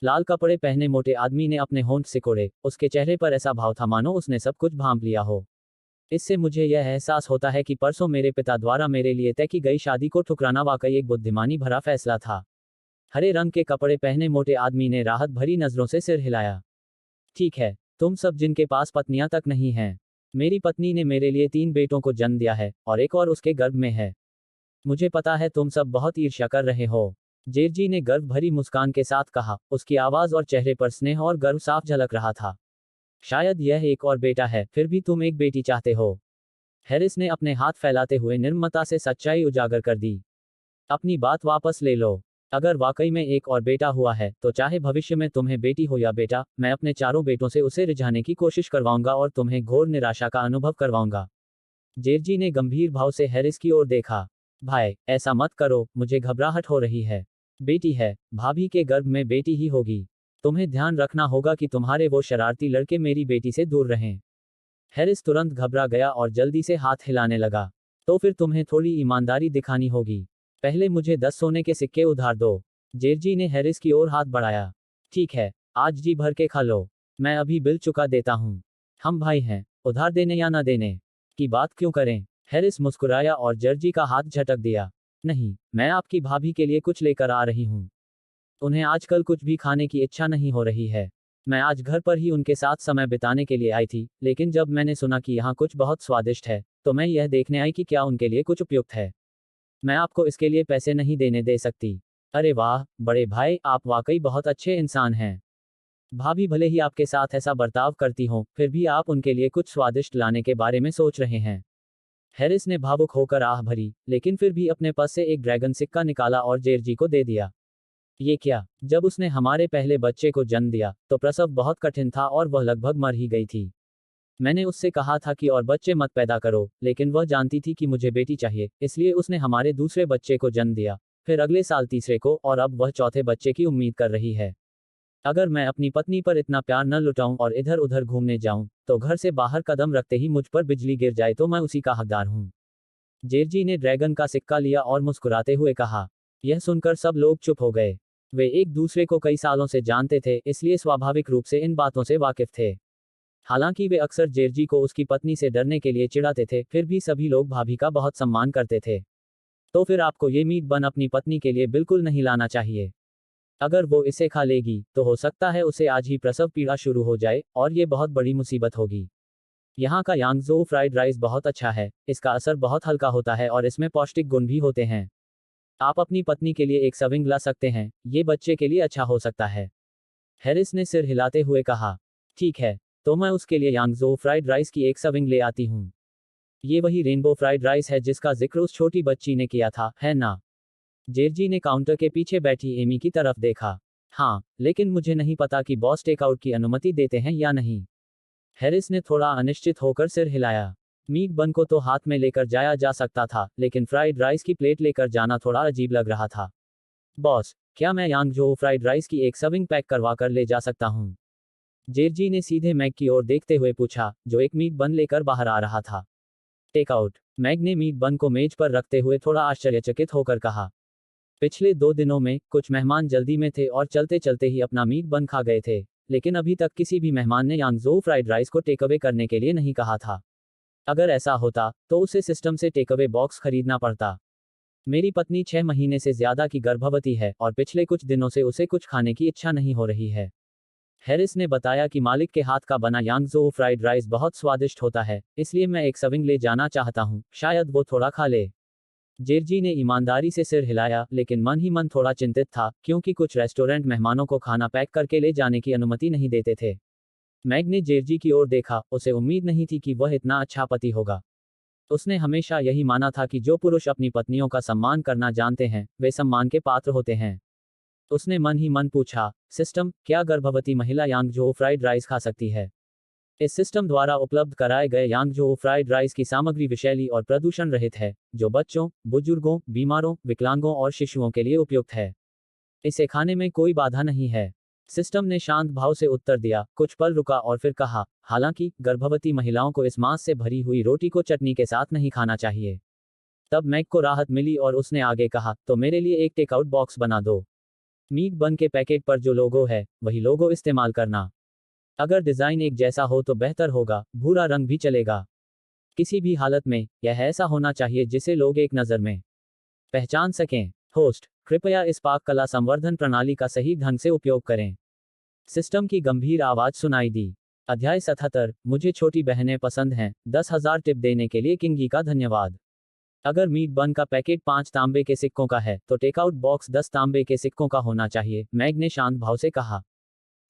लाल कपड़े पहने मोटे आदमी ने अपने होंठ सिकोड़े, उसके चेहरे पर ऐसा भाव था मानो उसने सब कुछ भांप लिया हो। इससे मुझे यह एहसास होता है कि परसों मेरे पिता द्वारा मेरे लिए तय की गई शादी को ठुकराना वाकई एक बुद्धिमानी भरा फैसला था। हरे रंग के कपड़े पहने मोटे आदमी ने राहत भरी नजरों से सिर हिलाया। ठीक है, तुम सब जिनके पास पत्नियां तक नहीं हैं। मेरी पत्नी ने मेरे लिए 3 बेटों को जन्म दिया है, और एक और उसके गर्भ में है। मुझे पता है तुम सब बहुत ईर्ष्या कर रहे हो। जेरजी ने गर्व भरी मुस्कान के साथ कहा, उसकी आवाज और चेहरे पर स्नेह और गर्व साफ झलक रहा था। शायद यह एक और बेटा है, फिर भी तुम एक बेटी चाहते हो। हैरिस ने अपने हाथ फैलाते हुए निर्ममता से सच्चाई उजागर कर दी। अपनी बात वापस ले लो। अगर वाकई में एक और बेटा हुआ है, तो चाहे भविष्य में तुम्हें बेटी हो या बेटा, मैं अपने चारों बेटों से उसे रिझाने की कोशिश करवाऊंगा और तुम्हें घोर निराशा का अनुभव करवाऊंगा। जेरजी ने गंभीर भाव से हैरिस की ओर देखा। भाई, ऐसा मत करो, मुझे घबराहट हो रही है। बेटी है, भाभी के गर्भ में बेटी ही होगी। तुम्हें ध्यान रखना होगा कि तुम्हारे वो शरारती लड़के मेरी बेटी से दूर रहें। हैरिस तुरंत घबरा गया और जल्दी से हाथ हिलाने लगा। तो फिर तुम्हें थोड़ी ईमानदारी दिखानी होगी। पहले मुझे 10 सोने के सिक्के उधार दो। जेरजी ने हैरिस की ओर हाथ बढ़ाया। ठीक है, आज जी भर के खा लो। मैं अभी बिल चुका देता हूँ। हम भाई हैं, उधार देने या ना देने की बात क्यों करें? हैरिस मुस्कुराया और जर्जी का हाथ झटक दिया। नहीं, मैं आपकी भाभी के लिए कुछ लेकर आ रही हूँ। उन्हें आजकल कुछ भी खाने की इच्छा नहीं हो रही है। मैं आज घर पर ही उनके साथ समय बिताने के लिए आई थी, लेकिन जब मैंने सुना कि यहाँ कुछ बहुत स्वादिष्ट है, तो मैं यह देखने आई कि क्या उनके लिए कुछ उपयुक्त है। मैं आपको इसके लिए पैसे नहीं देने दे सकती। अरे वाह, बड़े भाई, आप वाकई बहुत अच्छे इंसान हैं। भाभी भले ही आपके साथ ऐसा बर्ताव करती हों, फिर भी आप उनके लिए कुछ स्वादिष्ट लाने के बारे में सोच रहे हैं। हैरिस ने भावुक होकर आह भरी, लेकिन फिर भी अपने पास से एक ड्रैगन सिक्का निकाला और जेरजी को दे दिया। ये क्या? जब उसने हमारे पहले बच्चे को जन्म दिया, तो प्रसव बहुत कठिन था और वह लगभग मर ही गई थी। मैंने उससे कहा था कि और बच्चे मत पैदा करो, लेकिन वह जानती थी कि मुझे बेटी चाहिए, इसलिए उसने हमारे दूसरे बच्चे को जन्म दिया, फिर अगले साल तीसरे को, और अब वह चौथे बच्चे की उम्मीद कर रही है। अगर मैं अपनी पत्नी पर इतना प्यार न लुटाऊं और इधर उधर घूमने जाऊं, तो घर से बाहर कदम रखते ही मुझ पर बिजली गिर जाए तो मैं उसी का हकदार हूं। जेरजी ने ड्रैगन का सिक्का लिया और मुस्कुराते हुए कहा। यह सुनकर सब लोग चुप हो गए। वे एक दूसरे को कई सालों से जानते थे, इसलिए स्वाभाविक रूप से इन बातों से वाकिफ थे। हालांकि वे अक्सर जेरजी को उसकी पत्नी से डरने के लिए चिढ़ाते थे, फिर भी सभी लोग भाभी का बहुत सम्मान करते थे। तो फिर आपको ये मीट बन अपनी पत्नी के लिए बिल्कुल नहीं लाना चाहिए। अगर वो इसे खा लेगी, तो हो सकता है उसे आज ही प्रसव पीड़ा शुरू हो जाए, और ये बहुत बड़ी मुसीबत होगी। यहाँ का यांगजो फ्राइड राइस बहुत अच्छा है, इसका असर बहुत हल्का होता है और इसमें पौष्टिक गुण भी होते हैं। आप अपनी पत्नी के लिए एक सर्विंग ला सकते हैं, ये बच्चे के लिए अच्छा हो सकता है। हैरिस ने सिर हिलाते हुए कहा। ठीक है, तो मैं उसके लिए यांगजो फ्राइड राइस की एक सर्विंग ले आती हूँ। ये वही रेनबो फ्राइड राइस है जिसका जिक्र उस छोटी बच्ची ने किया था, है ना? जेरजी ने काउंटर के पीछे बैठी एमी की तरफ देखा। हाँ, लेकिन मुझे नहीं पता कि बॉस टेकआउट की अनुमति देते हैं या नहीं। हैरिस ने थोड़ा अनिश्चित होकर सिर हिलाया। मीट बन को तो हाथ में लेकर जाया जा सकता था, लेकिन फ्राइड राइस की प्लेट लेकर जाना थोड़ा अजीब लग रहा था। बॉस, क्या मैं यांगजो फ्राइड राइस की एक सर्विंग पैक करवा कर ले जा सकता हूँ? जेरजी ने सीधे मैग की ओर देखते हुए पूछा, जो एक मीट बन लेकर बाहर आ रहा था। टेकआउट? मैग ने मीट बन को मेज पर रखते हुए थोड़ा आश्चर्यचकित होकर कहा। पिछले 2 दिनों में कुछ मेहमान जल्दी में थे और चलते चलते ही अपना मीट बन खा गए थे, लेकिन अभी तक किसी भी मेहमान ने यांगजो फ्राइड राइस को टेकअवे करने के लिए नहीं कहा था। अगर ऐसा होता, तो उसे सिस्टम से टेकअवे बॉक्स खरीदना पड़ता। मेरी पत्नी 6 महीने से ज्यादा की गर्भवती है और पिछले कुछ दिनों से उसे कुछ खाने की इच्छा नहीं हो रही है। हैरिस ने बताया कि मालिक के हाथ का बना यांगजो फ्राइड राइस बहुत स्वादिष्ट होता है, इसलिए मैं एक सर्विंग ले जाना चाहता हूँ, शायद वो थोड़ा खा ले। जेरजी ने ईमानदारी से सिर हिलाया, लेकिन मन ही मन थोड़ा चिंतित था, क्योंकि कुछ रेस्टोरेंट मेहमानों को खाना पैक करके ले जाने की अनुमति नहीं देते थे। मैग ने जेरजी की ओर देखा, उसे उम्मीद नहीं थी कि वह इतना अच्छा पति होगा। उसने हमेशा यही माना था कि जो पुरुष अपनी पत्नियों का सम्मान करना जानते हैं, वे सम्मान के पात्र होते हैं। उसने मन ही मन पूछा, सिस्टम, क्या गर्भवती महिला यांगजो फ्राइड राइस खा सकती है? इस सिस्टम द्वारा उपलब्ध कराए गए यांगजो फ्राइड राइस की सामग्री विषैली और प्रदूषण रहित है, जो बच्चों, बुजुर्गों, बीमारों, विकलांगों और शिशुओं के लिए उपयुक्त है। इसे खाने में कोई बाधा नहीं है। सिस्टम ने शांत भाव से उत्तर दिया, कुछ पल रुका और फिर कहा, हालांकि गर्भवती महिलाओं को इस मांस से भरी हुई रोटी को चटनी के साथ नहीं खाना चाहिए। तब मैग को राहत मिली और उसने आगे कहा, तो मेरे लिए एक टेकआउट बॉक्स बना दो। मीट बन के पैकेट पर जो लोगो है, वही लोगो इस्तेमाल करना। अगर डिजाइन एक जैसा हो तो बेहतर होगा, भूरा रंग भी चलेगा। किसी भी हालत में यह ऐसा होना चाहिए जिसे लोग एक नज़र में पहचान सकें। होस्ट, कृपया इस पाक कला संवर्धन प्रणाली का सही ढंग से उपयोग करें। सिस्टम की गंभीर आवाज सुनाई दी। अध्याय 77, मुझे छोटी बहनें पसंद हैं। 10,000 टिप देने के लिए किंगी का धन्यवाद। अगर मीट बन का पैकेट 5 तांबे के सिक्कों का है, तो टेकआउट बॉक्स 10 तांबे के सिक्कों का होना चाहिए, मैग ने शांत भाव से कहा।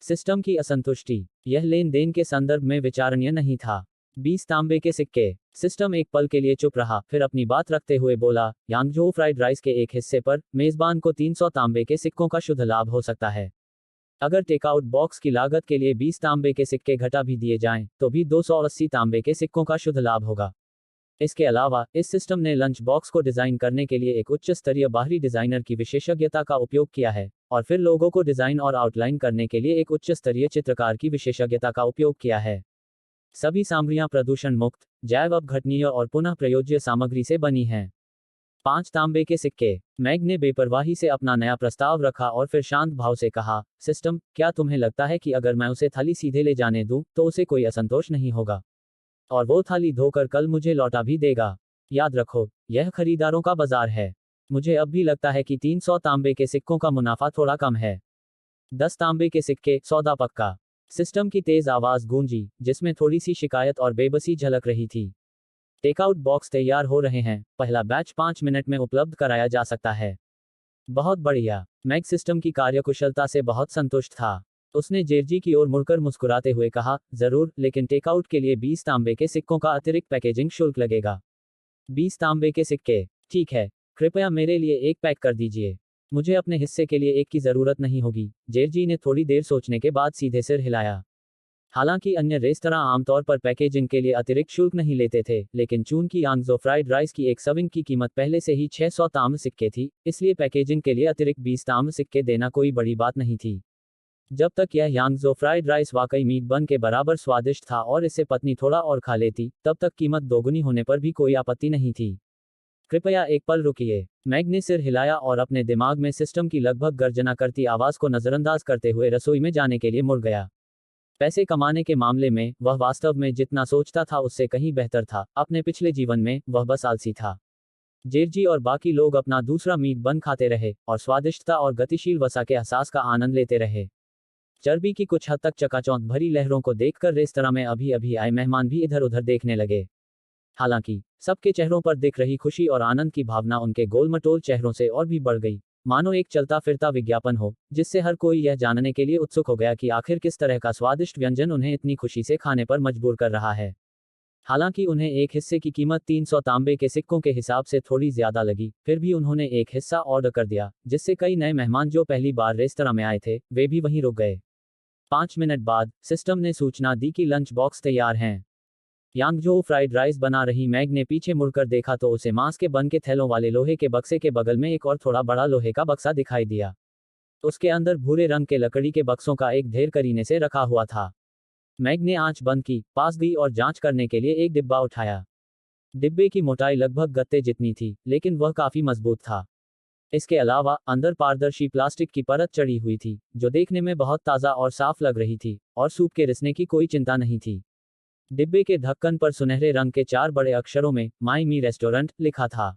सिस्टम की असंतुष्टि। यह लेन देन के संदर्भ में विचारणीय नहीं था। 20 तांबे के सिक्के। सिस्टम एक पल के लिए चुप रहा, फिर अपनी बात रखते हुए बोला, यांगजो फ्राइड राइस के एक हिस्से पर मेजबान को 300 तांबे के सिक्कों का शुद्ध लाभ हो सकता है। अगर टेकआउट बॉक्स की लागत के लिए 20 तांबे के सिक्के घटा भी दिए जाएं, तो भी 280 तांबे के सिक्कों का शुद्ध लाभ होगा। इसके अलावा इस सिस्टम ने लंच बॉक्स को डिजाइन करने के लिए एक उच्च स्तरीय बाहरी डिजाइनर की विशेषज्ञता का उपयोग किया है, और फिर लोगों को डिजाइन और आउटलाइन करने के लिए एक उच्च स्तरीय चित्रकार की विशेषज्ञता का उपयोग किया है। सभी सामग्रियां प्रदूषण मुक्त, जैव अपघटनीय और पुनः प्रयोज्य सामग्री से बनी हैं। 5 तांबे के सिक्के। मैग ने बेपरवाही से अपना नया प्रस्ताव रखा और फिर शांत भाव से कहा, सिस्टम, क्या तुम्हें लगता है कि अगर मैं उसे थाली सीधे ले जाने दूं, तो उसे कोई असंतोष नहीं होगा? और वो थाली धोकर कल मुझे लौटा भी देगा। याद रखो, यह खरीदारों का बाजार है। मुझे अब भी लगता है कि 300 तांबे के सिक्कों का मुनाफा थोड़ा कम है। 10 तांबे के सिक्के, सौदा पक्का। सिस्टम की तेज आवाज गूंजी, जिसमें थोड़ी सी शिकायत और बेबसी झलक रही थी। टेकआउट बॉक्स तैयार हो रहे हैं, पहला बैच 5 मिनट में उपलब्ध कराया जा सकता है। बहुत बढ़िया। मैग सिस्टम की कार्यकुशलता से बहुत संतुष्ट था। उसने जेरजी की ओर मुड़कर मुस्कुराते हुए कहा, जरूर, लेकिन टेकआउट के लिए 20 तांबे के सिक्कों का अतिरिक्त पैकेजिंग शुल्क लगेगा। 20 तांबे के सिक्के, ठीक है। कृपया मेरे लिए एक पैक कर दीजिए। मुझे अपने हिस्से के लिए एक की जरूरत नहीं होगी। जेरजी ने थोड़ी देर सोचने के बाद सीधे सिर हिलाया। हालांकि अन्य रेस्तरां आमतौर पर पैकेजिंग के लिए अतिरिक्त शुल्क नहीं लेते थे, लेकिन चून की यांगजो फ्राइड राइस की एक सर्विंग की कीमत पहले से ही 600 ताम्र सिक्के थी, इसलिए पैकेजिंग के लिए अतिरिक्त 20 ताम्र सिक्के देना कोई बड़ी बात नहीं थी। जब तक यह यांगजो फ्राइड राइस वाकई मीट बन के बराबर स्वादिष्ट था और इससे पत्नी थोड़ा और खा लेती, तब तक कीमत दोगुनी होने पर भी कोई आपत्ति नहीं थी। कृपया एक पल रुकिए। मैग ने सिर हिलाया और अपने दिमाग में सिस्टम की लगभग गर्जना करती आवाज को नजरअंदाज करते हुए रसोई में जाने के लिए मुड़ गया। पैसे कमाने के मामले में वह वास्तव में जितना सोचता था उससे कहीं बेहतर था। अपने पिछले जीवन में वह बस आलसी था। जेरजी और बाकी लोग अपना दूसरा मीट बन खाते रहे और स्वादिष्टता और गतिशील वसा के एहसास का आनंद लेते रहे। चर्बी की कुछ हद तक चकाचौंध भरी लहरों को देखकर रेस्तरां में अभी अभी आए मेहमान भी इधर उधर देखने लगे। हालांकि सबके चेहरों पर दिख रही खुशी और आनंद की भावना उनके गोलमटोल चेहरों से और भी बढ़ गई, मानो एक चलता फिरता विज्ञापन हो, जिससे हर कोई यह जानने के लिए उत्सुक हो गया कि आखिर किस तरह का स्वादिष्ट व्यंजन उन्हें इतनी खुशी से खाने पर मजबूर कर रहा है। हालांकि उन्हें एक हिस्से की कीमत 300 तांबे के सिक्कों के हिसाब से थोड़ी ज्यादा लगी, फिर भी उन्होंने एक हिस्सा ऑर्डर कर दिया, जिससे कई नए मेहमान जो पहली बार रेस्तरां में आए थे, वे भी वहीं रुक गए। 5 मिनट बाद सिस्टम ने सूचना दी कि लंच बॉक्स तैयार हैं। यांगजो फ्राइड राइस बना रही मैग ने पीछे मुड़कर देखा तो उसे मांस के बन के थैलों वाले लोहे के बक्से के बगल में एक और थोड़ा बड़ा लोहे का बक्सा दिखाई दिया। उसके अंदर भूरे रंग के लकड़ी के बक्सों का एक ढेर करीने से रखा हुआ था। मैग ने आंच बंद की, पास गई और जांच करने के लिए एक डिब्बा उठाया। डिब्बे की मोटाई लगभग गत्ते जितनी थी, लेकिन वह काफी मजबूत था। इसके अलावा अंदर पारदर्शी प्लास्टिक की परत चढ़ी हुई थी, जो देखने में बहुत ताज़ा और साफ लग रही थी, और सूप के रिसने की कोई चिंता नहीं थी। डिब्बे के ढक्कन पर सुनहरे रंग के 4 बड़े अक्षरों में माई मी रेस्टोरेंट लिखा था।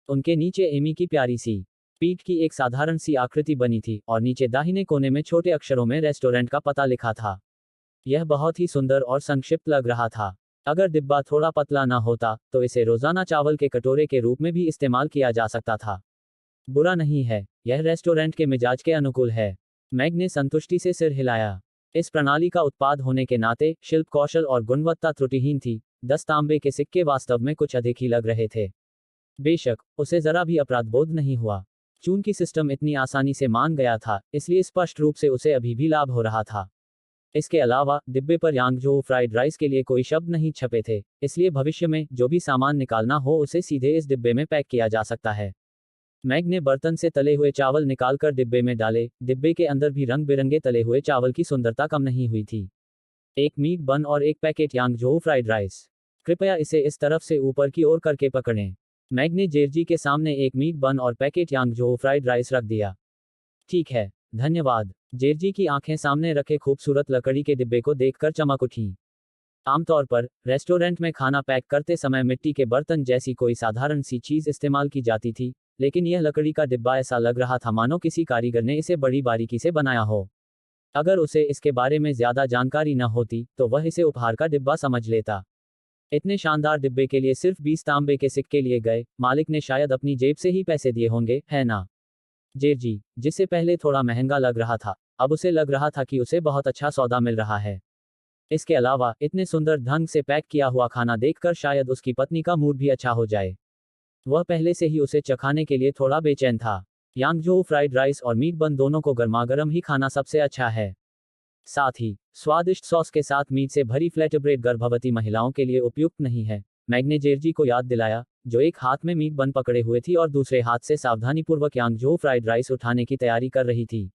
उनके नीचे एमी की प्यारी सी पीठ की एक साधारण सी आकृति बनी थी और नीचे दाहिने कोने में छोटे अक्षरों में रेस्टोरेंट का पता लिखा था। यह बहुत ही सुंदर और संक्षिप्त लग रहा था। अगर डिब्बा थोड़ा पतला न होता तो इसे रोजाना चावल के कटोरे के रूप में भी इस्तेमाल किया जा सकता था। बुरा नहीं है, यह रेस्टोरेंट के मिजाज के अनुकूल है। मैग ने संतुष्टि से सिर हिलाया। इस प्रणाली का उत्पाद होने के नाते शिल्प कौशल और गुणवत्ता त्रुटिहीन थी। 10 तांबे के सिक्के वास्तव में कुछ अधिक ही लग रहे थे। बेशक, उसे जरा भी अपराधबोध नहीं हुआ। चूंकि सिस्टम इतनी आसानी से मान गया था, इसलिए स्पष्ट रूप से उसे अभी भी लाभ हो रहा था। इसके अलावा डिब्बे पर यांगजो फ्राइड राइस के लिए कोई शब्द नहीं छपे थे, इसलिए भविष्य में जो भी सामान निकालना हो उसे सीधे इस डिब्बे में पैक किया जा सकता है। मैग ने बर्तन से तले हुए चावल निकालकर डिब्बे में डाले। डिब्बे के अंदर भी रंग बिरंगे तले हुए चावल की सुंदरता कम नहीं हुई थी। एक मीट बन और एक पैकेट यांगजो फ्राइड राइस। कृपया इसे इस तरफ से ऊपर की ओर करके पकड़ें। मैग ने जेरजी के सामने एक मीट बन और पैकेट यांगजो फ्राइड राइस रख दिया। ठीक है, धन्यवाद। जेरजी की आंखें सामने रखे खूबसूरत लकड़ी के डिब्बे को देखकर चमक उठी। आमतौर पर रेस्टोरेंट में खाना पैक करते समय मिट्टी के बर्तन जैसी कोई साधारण सी चीज इस्तेमाल की जाती थी, लेकिन यह लकड़ी का डिब्बा ऐसा लग रहा था मानो किसी कारीगर ने इसे बड़ी बारीकी से बनाया हो। अगर उसे इसके बारे में ज्यादा जानकारी न होती तो वह इसे उपहार का डिब्बा समझ लेता। इतने शानदार डिब्बे के लिए सिर्फ 20 तांबे के सिक्के लिए गए। मालिक ने शायद अपनी जेब से ही पैसे दिए होंगे, है ना? जेरजी, जिसे पहले थोड़ा महंगा लग रहा था, अब उसे लग रहा था कि उसे बहुत अच्छा सौदा मिल रहा है। इसके अलावा इतने सुंदर ढंग से पैक किया हुआ खाना देखकर शायद उसकी पत्नी का मूड भी अच्छा हो जाए। वह पहले से ही उसे चखाने के लिए थोड़ा बेचैन था। यांगजो फ्राइड राइस और मीट बन दोनों को गर्मागर्म ही खाना सबसे अच्छा है। साथ ही स्वादिष्ट सॉस के साथ मीट से भरी फ्लैटब्रेड गर्भवती महिलाओं के लिए उपयुक्त नहीं है। मैग ने जेरजी को याद दिलाया, जो एक हाथ में मीट बन पकड़े हुए थी और दूसरे हाथ से सावधानीपूर्वक यांगजो फ्राइड राइस उठाने की तैयारी कर रही थी।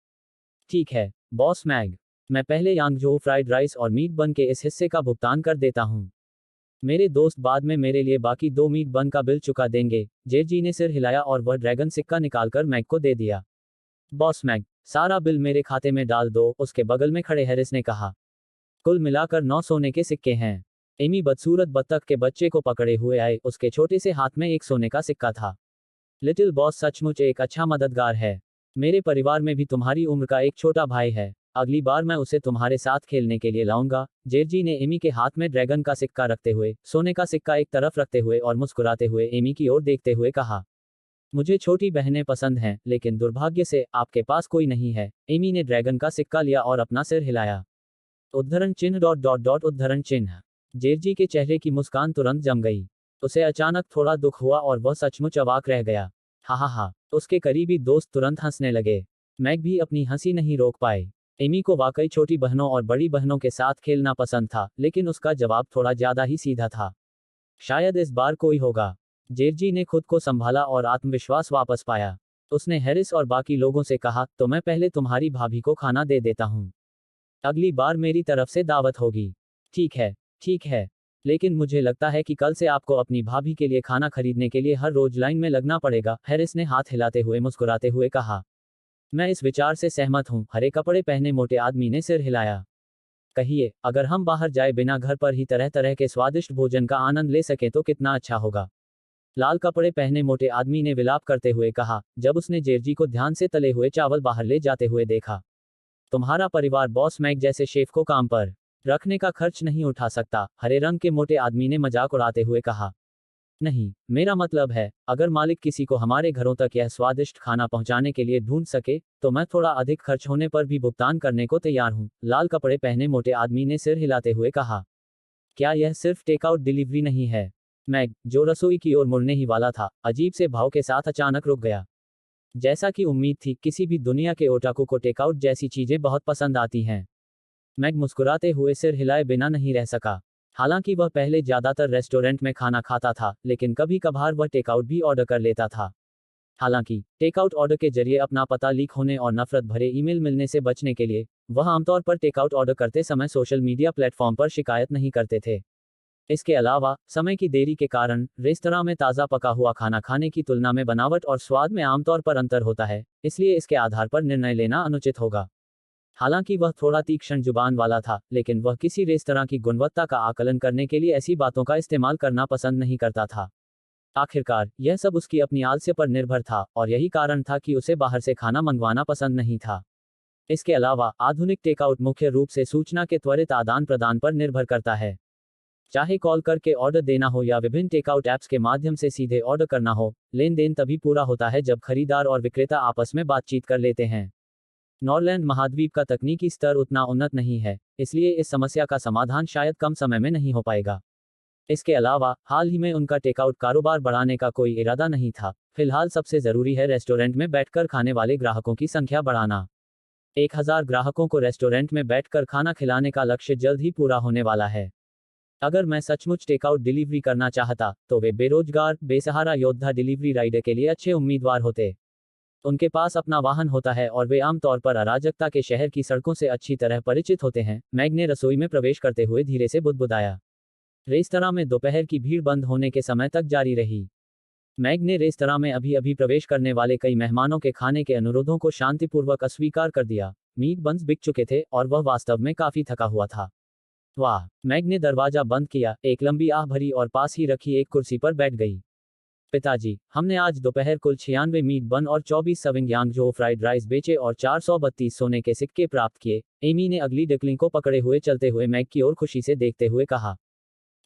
ठीक है, बॉस मैग, मैं पहले यांगजो फ्राइड राइस और मीट बन के इस हिस्से का भुगतान कर देता हूँ। मेरे दोस्त बाद में मेरे लिए बाकी 2 मीट बन का बिल चुका देंगे। जेरजी ने सिर हिलाया और वह ड्रैगन सिक्का निकालकर मैग को दे दिया। बॉस मैग, सारा बिल मेरे खाते में डाल दो, उसके बगल में खड़े हैरिस ने कहा। कुल मिलाकर 9 सोने के सिक्के हैं। एमी बदसूरत बत्तख के बच्चे को पकड़े हुए आए, उसके छोटे से हाथ में एक सोने का सिक्का था। लिटिल बॉस सचमुच एक अच्छा मददगार है। मेरे परिवार में भी तुम्हारी उम्र का एक छोटा भाई है। अगली बार मैं उसे तुम्हारे साथ खेलने के लिए लाऊंगा। जेरजी ने एमी के हाथ में ड्रैगन का सिक्का रखते हुए, सोने का सिक्का एक तरफ रखते हुए और मुस्कुराते हुए एमी की ओर देखते हुए कहा। मुझे छोटी बहनें पसंद हैं, लेकिन दुर्भाग्य से आपके पास कोई नहीं है। एमी ने ड्रैगन का सिक्का लिया और अपना सिर हिलाया। उद्धरण चिन्ह डॉट डॉट डॉट उद्धरण चिन्ह। जेरजी के चेहरे की मुस्कान तुरंत जम गई। उसे अचानक थोड़ा दुख हुआ और वह सचमुच अवाक रह गया। हा हा हा। उसके करीबी दोस्त तुरंत हंसने लगे। मैग भी अपनी हंसी नहीं रोक पाए। एमी को वाकई छोटी बहनों और बड़ी बहनों के साथ खेलना पसंद था, लेकिन उसका जवाब थोड़ा ज्यादा ही सीधा था। शायद इस बार कोई होगा। जेरजी ने खुद को संभाला और आत्मविश्वास वापस पाया। उसने हैरिस और बाकी लोगों से कहा, तो मैं पहले तुम्हारी भाभी को खाना दे देता हूँ। अगली बार मेरी तरफ से दावत होगी। ठीक है, ठीक है। लेकिन मुझे लगता है कि कल से आपको अपनी भाभी के लिए खाना खरीदने के लिए हर रोज लाइन में लगना पड़ेगा, हैरिस ने हाथ हिलाते हुए मुस्कुराते हुए कहा। मैं इस विचार से सहमत हूँ, हरे कपड़े पहने मोटे आदमी ने सिर हिलाया। कहिए, अगर हम बाहर जाए बिना घर पर ही तरह तरह के स्वादिष्ट भोजन का आनंद ले सकें तो कितना अच्छा होगा। लाल कपड़े पहने मोटे आदमी ने विलाप करते हुए कहा, जब उसने जेरजी को ध्यान से तले हुए चावल बाहर ले जाते हुए देखा। तुम्हारा परिवार बॉस मैग जैसे शेफ को काम पर रखने का खर्च नहीं उठा सकता, हरे रंग के मोटे आदमी ने मजाक उड़ाते हुए कहा। नहीं, मेरा मतलब है, अगर मालिक किसी को हमारे घरों तक यह स्वादिष्ट खाना पहुंचाने के लिए ढूंढ सके, तो मैं थोड़ा अधिक खर्च होने पर भी भुगतान करने को तैयार हूं, लाल कपड़े पहने मोटे आदमी ने सिर हिलाते हुए कहा। क्या यह सिर्फ टेकआउट डिलीवरी नहीं है? मैग, जो रसोई की ओर मुड़ने ही वाला था, अजीब से भाव के साथ अचानक रुक गया। जैसा कि उम्मीद थी, किसी भी दुनिया के ओटाकू को टेकआउट जैसी चीजें बहुत पसंद आती हैं। मैग मुस्कुराते हुए सिर हिलाए बिना नहीं रह सका। हालांकि वह पहले ज्यादातर रेस्टोरेंट में खाना खाता था, लेकिन कभी कभार वह टेकआउट भी ऑर्डर कर लेता था। हालांकि टेकआउट ऑर्डर के जरिए अपना पता लीक होने और नफरत भरे ईमेल मिलने से बचने के लिए वह आमतौर पर टेकआउट ऑर्डर करते समय सोशल मीडिया प्लेटफॉर्म पर शिकायत नहीं करते थे। इसके अलावा समय की देरी के कारण रेस्तरां में ताज़ा पका हुआ खाना खाने की तुलना में बनावट और स्वाद में आमतौर पर अंतर होता है, इसलिए इसके आधार पर निर्णय लेना अनुचित होगा। हालांकि वह थोड़ा तीक्ष्ण जुबान वाला था, लेकिन वह किसी रेस्तरां की गुणवत्ता का आकलन करने के लिए ऐसी बातों का इस्तेमाल करना पसंद नहीं करता था। आखिरकार यह सब उसकी अपनी आलस्य पर निर्भर था, और यही कारण था कि उसे बाहर से खाना मंगवाना पसंद नहीं था। इसके अलावा आधुनिक टेकआउट मुख्य रूप से सूचना के त्वरित आदान प्रदान पर निर्भर करता है। चाहे कॉल करके ऑर्डर देना हो या विभिन्न टेकआउट ऐप्स के माध्यम से सीधे ऑर्डर करना हो, लेन देन तभी पूरा होता है जब खरीदार और विक्रेता आपस में बातचीत कर लेते हैं। नॉरलैंड महाद्वीप का तकनीकी स्तर उतना उन्नत नहीं है, इसलिए इस समस्या का समाधान शायद कम समय में नहीं हो पाएगा। इसके अलावा हाल ही में उनका टेकआउट कारोबार बढ़ाने का कोई इरादा नहीं था। फिलहाल सबसे जरूरी है रेस्टोरेंट में बैठकर खाने वाले ग्राहकों की संख्या बढ़ाना। 1000 ग्राहकों को रेस्टोरेंट में बैठकर खाना खिलाने का लक्ष्य जल्द ही पूरा होने वाला है। अगर मैं सचमुच टेकआउट डिलीवरी करना चाहता, तो वे बेरोजगार, बेसहारा योद्धा डिलीवरी राइडर के लिए अच्छे उम्मीदवार होते। उनके पास अपना वाहन होता है और वे आमतौर पर अराजकता के शहर की सड़कों से अच्छी तरह परिचित होते हैं। मैग ने रसोई में प्रवेश करते हुए धीरे से बुदबुदाया। रेस्तरां में दोपहर की भीड़ बंद होने के समय तक जारी रही। मैग ने रेस्तरां में अभी अभी प्रवेश करने वाले कई मेहमानों के खाने के अनुरोधों को शांतिपूर्वक अस्वीकार कर दिया। मीट बंस बिक चुके थे और वह वास्तव में काफी थका हुआ था। वाह! मैग ने दरवाजा बंद किया, एक लंबी आह भरी और पास ही रखी एक कुर्सी पर बैठ गई। पिताजी, हमने आज दोपहर कुल 96 मीट बन और 24 सर्विंग यांगजो फ्राइड राइस बेचे और 432 सोने के सिक्के प्राप्त किए। एमी ने अगली डकलिंग को पकड़े हुए चलते हुए मैग की ओर खुशी से देखते हुए कहा।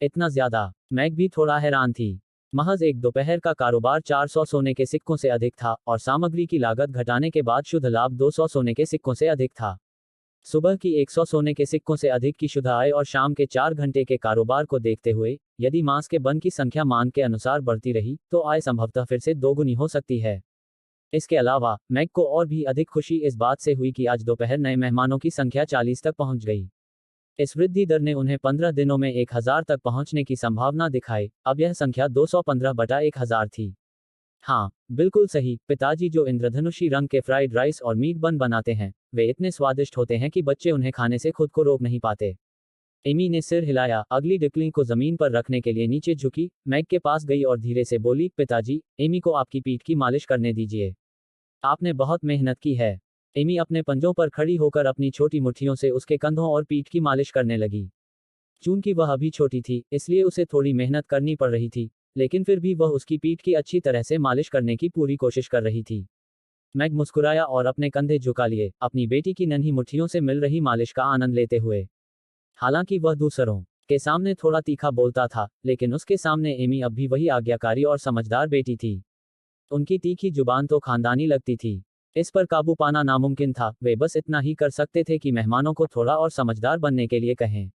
इतना ज्यादा? मैग भी थोड़ा हैरान थी। महज एक दोपहर का कारोबार 400 सोने के सिक्कों से अधिक था और सामग्री की लागत घटाने के बाद शुद्ध लाभ 200 सोने के सिक्कों से अधिक था। सुबह की 100 सोने के सिक्कों से अधिक की शुद्ध आय और शाम के 4 घंटे के कारोबार को देखते हुए, यदि मांस के बन की संख्या मांग के अनुसार बढ़ती रही, तो आय संभवतः फिर से दोगुनी हो सकती है। इसके अलावा मैग को और भी अधिक खुशी इस बात से हुई कि आज दोपहर नए मेहमानों की संख्या 40 तक पहुंच गई। इस वृद्धि दर ने उन्हें 15 दिनों में 1000 तक पहुंचने की संभावना दिखाई। अब यह संख्या 215/1000 थी। हाँ, बिल्कुल सही, पिताजी जो इंद्रधनुषी रंग के फ्राइड राइस और मीट बन बनाते हैं, वे इतने स्वादिष्ट होते हैं कि बच्चे उन्हें खाने से खुद को रोक नहीं पाते। एमी ने सिर हिलाया, अगली डकलिंग को जमीन पर रखने के लिए नीचे झुकी, मैग के पास गई और धीरे से बोली, पिताजी, एमी को आपकी पीठ की मालिश करने दीजिए। आपने बहुत मेहनत की है। एमी अपने पंजों पर खड़ी होकर अपनी छोटी मुट्ठियों से उसके कंधों और पीठ की मालिश करने लगी। चूंकि वह अभी छोटी थी, इसलिए उसे थोड़ी मेहनत करनी पड़ रही थी, लेकिन फिर भी वह उसकी पीठ की अच्छी तरह से मालिश करने की पूरी कोशिश कर रही थी। मैग मुस्कुराया और अपने कंधे झुका लिए, अपनी बेटी की नन्ही मुट्ठियों से मिल रही मालिश का आनंद लेते हुए। हालांकि वह दूसरों के सामने थोड़ा तीखा बोलता था, लेकिन उसके सामने एमी अब भी वही आज्ञाकारी और समझदार बेटी थी। उनकी तीखी जुबान तो खानदानी लगती थी। इस पर काबू पाना नामुमकिन था। वे बस इतना ही कर सकते थे कि मेहमानों को थोड़ा और समझदार बनने के लिए कहें।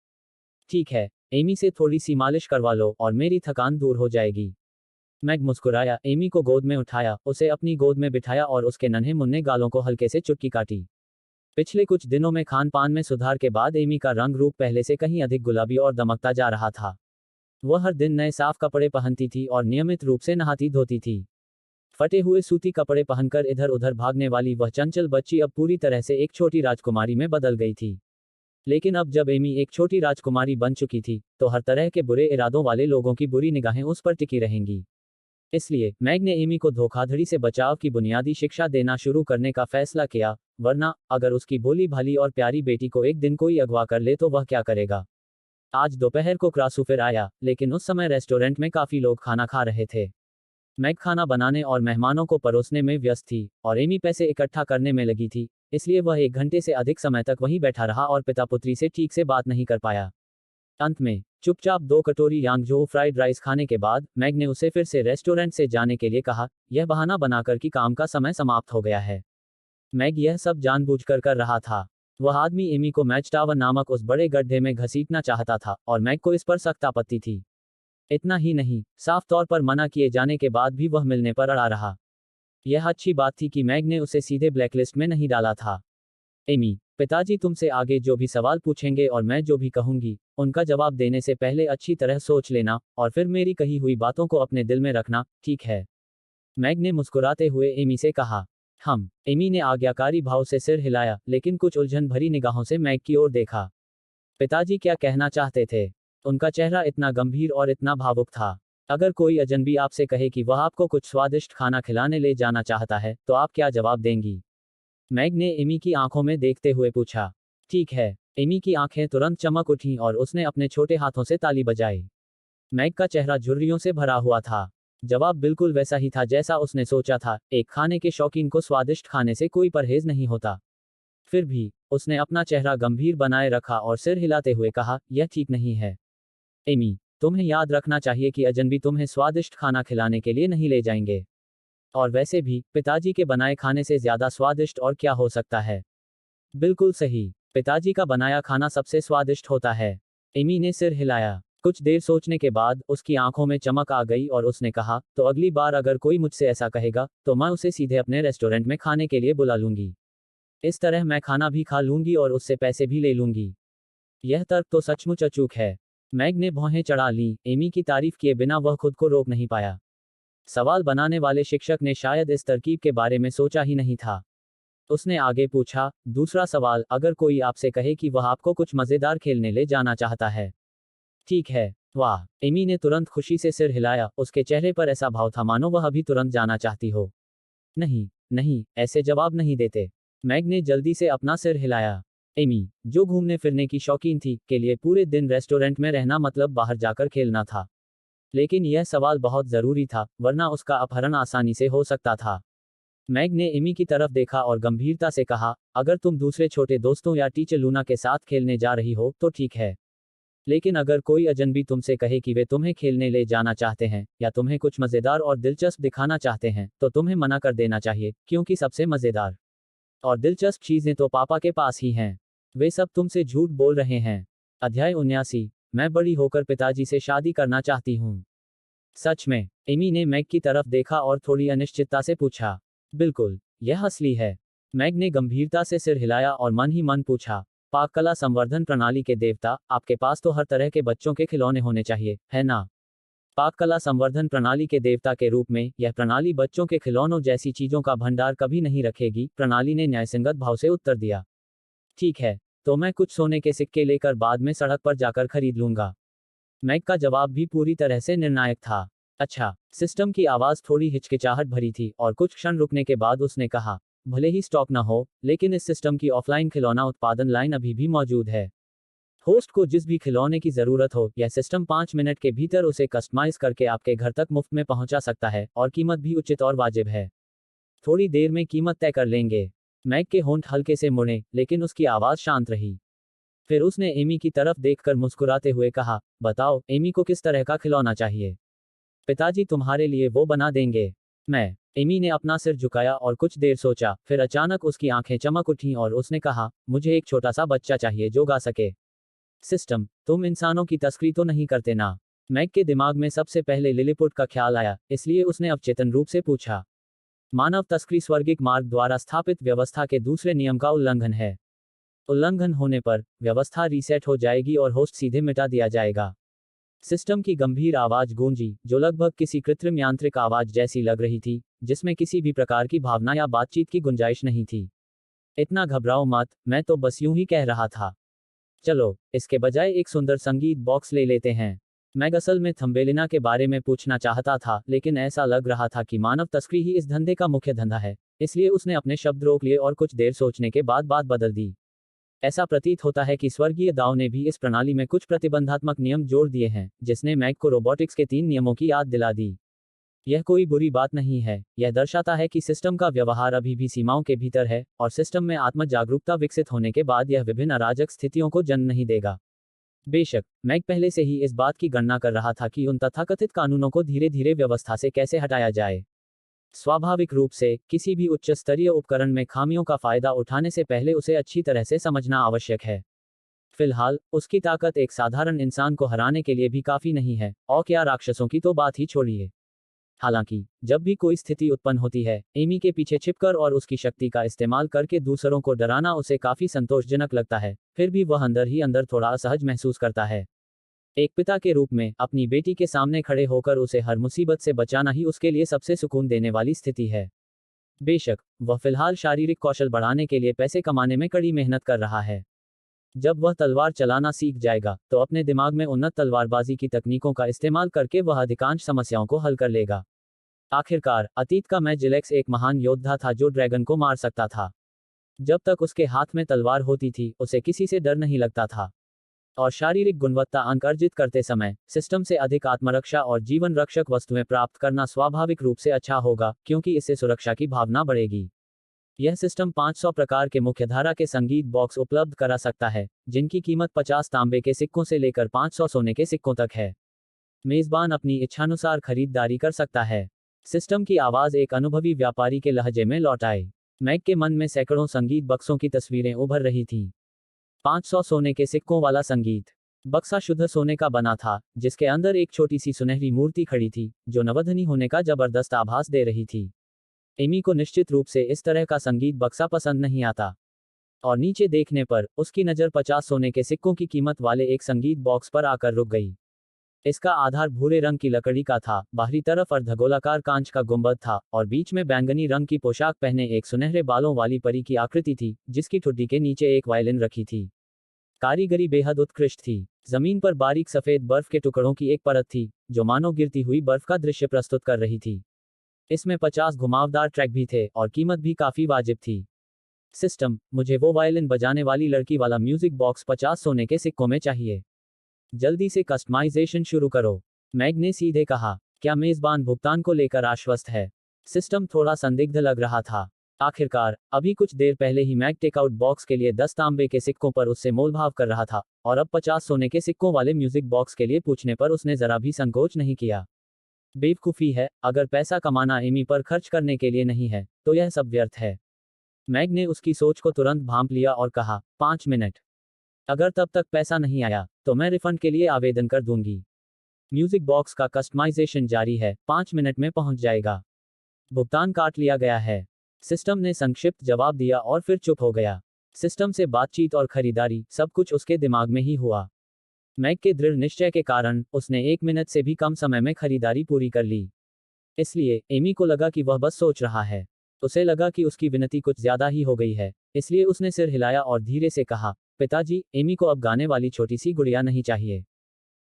ठीक है, एमी से थोड़ी सी मालिश करवा लो और मेरी थकान दूर हो जाएगी। मैग मुस्कुराया, एमी को गोद में उठाया, उसे अपनी गोद में बिठाया और उसके नन्हे मुन्ने गालों को हल्के से चुटकी काटी। पिछले कुछ दिनों में खान पान में सुधार के बाद एमी का रंग रूप पहले से कहीं अधिक गुलाबी और दमकता जा रहा था। वह हर दिन नए साफ कपड़े पहनती थी और नियमित रूप से नहाती धोती थी। फटे हुए सूती कपड़े पहनकर इधर उधर भागने वाली वह चंचल बच्ची अब पूरी तरह से एक छोटी राजकुमारी में बदल गई थी। लेकिन अब जब एमी एक छोटी राजकुमारी बन चुकी थी, तो हर तरह के बुरे इरादों वाले लोगों की बुरी निगाहें उस पर टिकी रहेंगी। इसलिए मैग ने एमी को धोखाधड़ी से बचाव की बुनियादी शिक्षा देना शुरू करने का फैसला किया, वरना अगर उसकी भोली भाली और प्यारी बेटी को एक दिन कोई अगवा कर ले तो वह क्या करेगा। आज दोपहर को क्रासू फिर आया, लेकिन उस समय रेस्टोरेंट में काफी लोग खाना खा रहे थे। मैग खाना बनाने और मेहमानों को परोसने में व्यस्त थी और एमी पैसे इकट्ठा करने में लगी थी, इसलिए वह 1 घंटे से अधिक समय तक वहीं बैठा रहा और पिता पुत्री से ठीक से बात नहीं कर पाया। अंत में चुपचाप 2 कटोरी यांगजो फ्राइड राइस खाने के बाद मैग ने उसे फिर से रेस्टोरेंट से जाने के लिए कहा, यह बहाना बनाकर कि काम का समय समाप्त हो गया है। मैग यह सब जानबूझकर कर रहा था। वह आदमी एमी को मैच टावर नामक उस बड़े गड्ढे में घसीटना चाहता था और मैग को इस पर सख्त आपत्ति थी। इतना ही नहीं, साफ तौर पर मना किए जाने के बाद भी वह मिलने पर अड़ा रहा। यह अच्छी बात थी कि मैग ने उसे सीधे ब्लैकलिस्ट में नहीं डाला था। एमी, पिताजी तुमसे आगे जो भी सवाल पूछेंगे और मैं जो भी कहूंगी, उनका जवाब देने से पहले अच्छी तरह सोच लेना और फिर मेरी कही हुई बातों को अपने दिल में रखना, ठीक है? मैग ने मुस्कुराते हुए एमी से कहा। एमी ने आज्ञाकारी भाव से सिर हिलाया, लेकिन कुछ उलझन भरी निगाहों से मैग की ओर देखा। पिताजी क्या कहना चाहते थे? उनका चेहरा इतना गंभीर और इतना भावुक था। अगर कोई अजनबी आपसे कहे कि वह आपको कुछ स्वादिष्ट खाना खिलाने ले जाना चाहता है, तो आप क्या जवाब देंगी? मैग ने एमी की आंखों में देखते हुए पूछा। ठीक है। एमी की आंखें तुरंत चमक उठीं और उसने अपने छोटे हाथों से ताली बजाई। मैग का चेहरा झुर्रियों से भरा हुआ था। जवाब बिल्कुल वैसा ही था जैसा उसने सोचा था, एक खाने के शौकीन को स्वादिष्ट खाने से कोई परहेज नहीं होता। फिर भी उसने अपना चेहरा गंभीर बनाए रखा और सिर हिलाते हुए कहा, यह ठीक नहीं है। एमी, तुम्हें याद रखना चाहिए कि अजनबी तुम्हें स्वादिष्ट खाना खिलाने के लिए नहीं ले जाएंगे। और वैसे भी पिताजी के बनाए खाने से ज्यादा स्वादिष्ट और क्या हो सकता है। बिल्कुल सही, पिताजी का बनाया खाना सबसे स्वादिष्ट होता है। एमी ने सिर हिलाया। कुछ देर सोचने के बाद उसकी आंखों में चमक आ गई और उसने कहा, तो अगली बार अगर कोई मुझसे ऐसा कहेगा तो मैं उसे सीधे अपने रेस्टोरेंट में खाने के लिए बुला लूंगी। इस तरह मैं खाना भी खा लूंगी और उससे पैसे भी ले लूंगी। यह तर्क तो सचमुच अचूक है। मैग ने भौहें चढ़ा लीं। एमी की तारीफ किए बिना वह खुद को रोक नहीं पाया। सवाल बनाने वाले शिक्षक ने शायद इस तरकीब के बारे में सोचा ही नहीं था। उसने आगे पूछा, दूसरा सवाल, अगर कोई आपसे कहे कि वह आपको कुछ मजेदार खेलने ले जाना चाहता है। ठीक है। वाह, एमी ने तुरंत खुशी से सिर हिलाया। उसके चेहरे पर ऐसा भाव था मानो वह अभी तुरंत जाना चाहती हो। नहीं, नहीं, ऐसे जवाब नहीं देते। मैग ने जल्दी से अपना सिर हिलाया। एमी, जो घूमने फिरने की शौकीन थी, के लिए पूरे दिन रेस्टोरेंट में रहना मतलब बाहर जाकर खेलना था। लेकिन यह सवाल बहुत जरूरी था, वरना उसका अपहरण आसानी से हो सकता था। मैग ने एमी की तरफ देखा और गंभीरता से कहा, अगर तुम दूसरे छोटे दोस्तों या टीचर लूना के साथ खेलने जा रही हो तो ठीक है। लेकिन अगर कोई अजनबी तुमसे कहे कि वे तुम्हें खेलने ले जाना चाहते हैं या तुम्हें कुछ मजेदार और दिलचस्प दिखाना चाहते हैं तो तुम्हें मना कर देना चाहिए, क्योंकि सबसे मजेदार और दिलचस्प चीजें तो पापा के पास ही हैं। वे सब तुमसे झूठ बोल रहे हैं। अध्याय 79। मैं बड़ी होकर पिताजी से शादी करना चाहती हूँ। सच में? एमी ने मैग की तरफ देखा और थोड़ी अनिश्चितता से पूछा। बिल्कुल, यह असली है। मैग ने गंभीरता से सिर हिलाया और मन ही मन पूछा, पाक कला संवर्धन प्रणाली के देवता, आपके पास तो हर तरह के बच्चों के खिलौने होने चाहिए, है ना? पाक कला संवर्धन प्रणाली के देवता के रूप में यह प्रणाली बच्चों के खिलौनों जैसी चीजों का भंडार कभी नहीं रखेगी, प्रणाली ने न्यायसंगत भाव से उत्तर दिया। ठीक है, तो मैं कुछ सोने के सिक्के लेकर बाद में सड़क पर जाकर खरीद लूंगा। मैग का जवाब भी पूरी तरह से निर्णायक था। अच्छा। सिस्टम की आवाज थोड़ी हिचकिचाहट भरी थी और कुछ क्षण रुकने के बाद उसने कहा, भले ही स्टॉक न हो, लेकिन इस सिस्टम की ऑफलाइन खिलौना उत्पादन लाइन अभी भी मौजूद है। होस्ट को जिस भी खिलौने की जरूरत हो, यह सिस्टम 5 मिनट के भीतर उसे कस्टमाइज करके आपके घर तक मुफ्त में पहुंचा सकता है और कीमत भी उचित और वाजिब है। थोड़ी देर में कीमत तय कर लेंगे। मैग के होंठ हल्के से मुड़े, लेकिन उसकी आवाज शांत रही। फिर उसने एमी की तरफ देखकर मुस्कुराते हुए कहा, बताओ, एमी को किस तरह का खिलौना चाहिए? पिताजी तुम्हारे लिए वो बना देंगे। मैं। एमी ने अपना सिर झुकाया और कुछ देर सोचा, फिर अचानक उसकी आंखें चमक उठीं और उसने कहा, मुझे एक छोटा सा बच्चा चाहिए जो गा सके। सिस्टम, तुम इंसानों की तस्करी तो नहीं करते ना? मैग के दिमाग में सबसे पहले लिलीपुट का ख्याल आया, इसलिए उसने अवचेतन रूप से पूछा। मानव तस्करी स्वर्गिक मार्ग द्वारा स्थापित व्यवस्था के दूसरे नियम का उल्लंघन है। उल्लंघन होने पर व्यवस्था रीसेट हो जाएगी और होस्ट सीधे मिटा दिया जाएगा। सिस्टम की गंभीर आवाज गूंजी, जो लगभग किसी कृत्रिम यांत्रिक आवाज जैसी लग रही थी, जिसमें किसी भी प्रकार की भावना या बातचीत की गुंजाइश नहीं थी। इतना घबराओ मत, मैं तो बस यूं ही कह रहा था। चलो, इसके बजाय एक सुंदर संगीत बॉक्स ले लेते हैं। मैं असल में थंबेलिना के बारे में पूछना चाहता था, लेकिन ऐसा लग रहा था कि मानव तस्करी ही इस धंधे का मुख्य धंधा है, इसलिए उसने अपने शब्द रोक लिए और कुछ देर सोचने के बाद बात बदल दी। ऐसा प्रतीत होता है कि स्वर्गीय दाव ने भी इस प्रणाली में कुछ प्रतिबंधात्मक नियम जोड़ दिए हैं, जिसने मैग को रोबोटिक्स के 3 नियमों की याद दिला दी। यह कोई बुरी बात नहीं है, यह दर्शाता है कि सिस्टम का व्यवहार अभी भी सीमाओं के भीतर है, और सिस्टम में आत्म जागरूकता विकसित होने के बाद यह विभिन्न अराजक स्थितियों को जन्म नहीं देगा। बेशक, मैग पहले से ही इस बात की गणना कर रहा था कि उन तथाकथित कानूनों को धीरे धीरे व्यवस्था से कैसे हटाया जाए। स्वाभाविक रूप से, किसी भी उच्च स्तरीय उपकरण में खामियों का फायदा उठाने से पहले उसे अच्छी तरह से समझना आवश्यक है। फिलहाल, उसकी ताकत एक साधारण इंसान को हराने के लिए भी काफी नहीं है, और क्या राक्षसों की तो बात ही छोड़िए। हालांकि, जब भी कोई स्थिति उत्पन्न होती है, एमी के पीछे छिपकर और उसकी शक्ति का इस्तेमाल करके दूसरों को डराना उसे काफी संतोषजनक लगता है, फिर भी वह अंदर ही अंदर थोड़ा असहज महसूस करता है। एक पिता के रूप में अपनी बेटी के सामने खड़े होकर उसे हर मुसीबत से बचाना ही उसके लिए सबसे सुकून देने वाली स्थिति है। बेशक, वह फिलहाल शारीरिक कौशल बढ़ाने के लिए पैसे कमाने में कड़ी मेहनत कर रहा है। जब वह तलवार चलाना सीख जाएगा, तो अपने दिमाग में उन्नत तलवारबाजी की तकनीकों का इस्तेमाल करके वह अधिकांश समस्याओं को हल कर लेगा। आखिरकार, अतीत का मैजिलेक्स एक महान योद्धा था जो ड्रैगन को मार सकता था। जब तक उसके हाथ में तलवार होती थी, उसे किसी से डर नहीं लगता था। और शारीरिक गुणवत्ता अंक अर्जित करते समय, सिस्टम से अधिक आत्मरक्षा और जीवन रक्षक वस्तुएं प्राप्त करना स्वाभाविक रूप से अच्छा होगा, क्योंकि इससे सुरक्षा की भावना बढ़ेगी। यह सिस्टम 500 प्रकार के मुख्यधारा के संगीत बॉक्स उपलब्ध करा सकता है, जिनकी कीमत 50 तांबे के सिक्कों से लेकर 500 सोने के सिक्कों तक है। मेजबान अपनी इच्छानुसार खरीदारी कर सकता है। सिस्टम की आवाज एक अनुभवी व्यापारी के लहजे में लौट आई। मैग के मन में सैकड़ों संगीत बक्सों की तस्वीरें उभर रही थीं। 500 सोने के सिक्कों वाला संगीत बक्सा शुद्ध सोने का बना था, जिसके अंदर एक छोटी सी सुनहरी मूर्ति खड़ी थी, जो नवधनी होने का जबरदस्त आभास दे रही थी। एमी को निश्चित रूप से इस तरह का संगीत बक्सा पसंद नहीं आता, और नीचे देखने पर उसकी नज़र 50 सोने के सिक्कों की कीमत वाले एक संगीत बॉक्स पर आकर रुक गई। इसका आधार भूरे रंग की लकड़ी का था, बाहरी तरफ अर्धगोलाकार कांच का गुंबद था, और बीच में बैंगनी रंग की पोशाक पहने एक सुनहरे बालों वाली परी की आकृति थी, जिसकी ठुड्डी के नीचे एक वायलिन रखी थी। कारीगरी बेहद उत्कृष्ट थी। जमीन पर बारीक सफेद बर्फ के टुकड़ों की एक परत थी, जो मानो गिरती हुई बर्फ का दृश्य प्रस्तुत कर रही थी। इसमें 50 घुमावदार ट्रैक भी थे, और कीमत भी काफी वाजिब थी। सिस्टम, मुझे वो वायलिन बजाने वाली लड़की वाला म्यूजिक बॉक्स 50 सोने के सिक्कों में चाहिए। जल्दी से कस्टमाइजेशन शुरू करो, मैग ने सीधे कहा। क्या मेजबान भुगतान को लेकर आश्वस्त है? सिस्टम थोड़ा संदिग्ध लग रहा था। आखिरकार, अभी कुछ देर पहले ही मैग टेकआउट बॉक्स के लिए 10 तांबे के सिक्कों पर उससे मोलभाव कर रहा था, और अब 50 सोने के सिक्कों वाले म्यूजिक बॉक्स के लिए पूछने पर उसने जरा भी संकोच नहीं किया। बेवकूफ़ी है, अगर पैसा कमाना एमी पर खर्च करने के लिए नहीं है, तो यह सब व्यर्थ है। मैग ने उसकी सोच को तुरंत भांप लिया और कहा, 5 मिनट। अगर तब तक पैसा नहीं आया, तो मैं रिफंड के लिए आवेदन कर दूंगी। म्यूजिक बॉक्स का कस्टमाइजेशन जारी है, 5 मिनट में पहुंच जाएगा। भुगतान काट लिया गया है। सिस्टम ने संक्षिप्त जवाब दिया और फिर चुप हो गया। सिस्टम से बातचीत और खरीदारी, सब कुछ उसके दिमाग में ही हुआ। मैग के दृढ़ निश्चय के कारण उसने 1 मिनट से भी कम समय में खरीदारी पूरी कर ली। इसलिए एमी को लगा कि वह बस सोच रहा है। उसे लगा कि उसकी विनती कुछ ज्यादा ही हो गई है, इसलिए उसने सिर हिलाया और धीरे से कहा, पिताजी, एमी को अब गाने वाली छोटी सी गुड़िया नहीं चाहिए।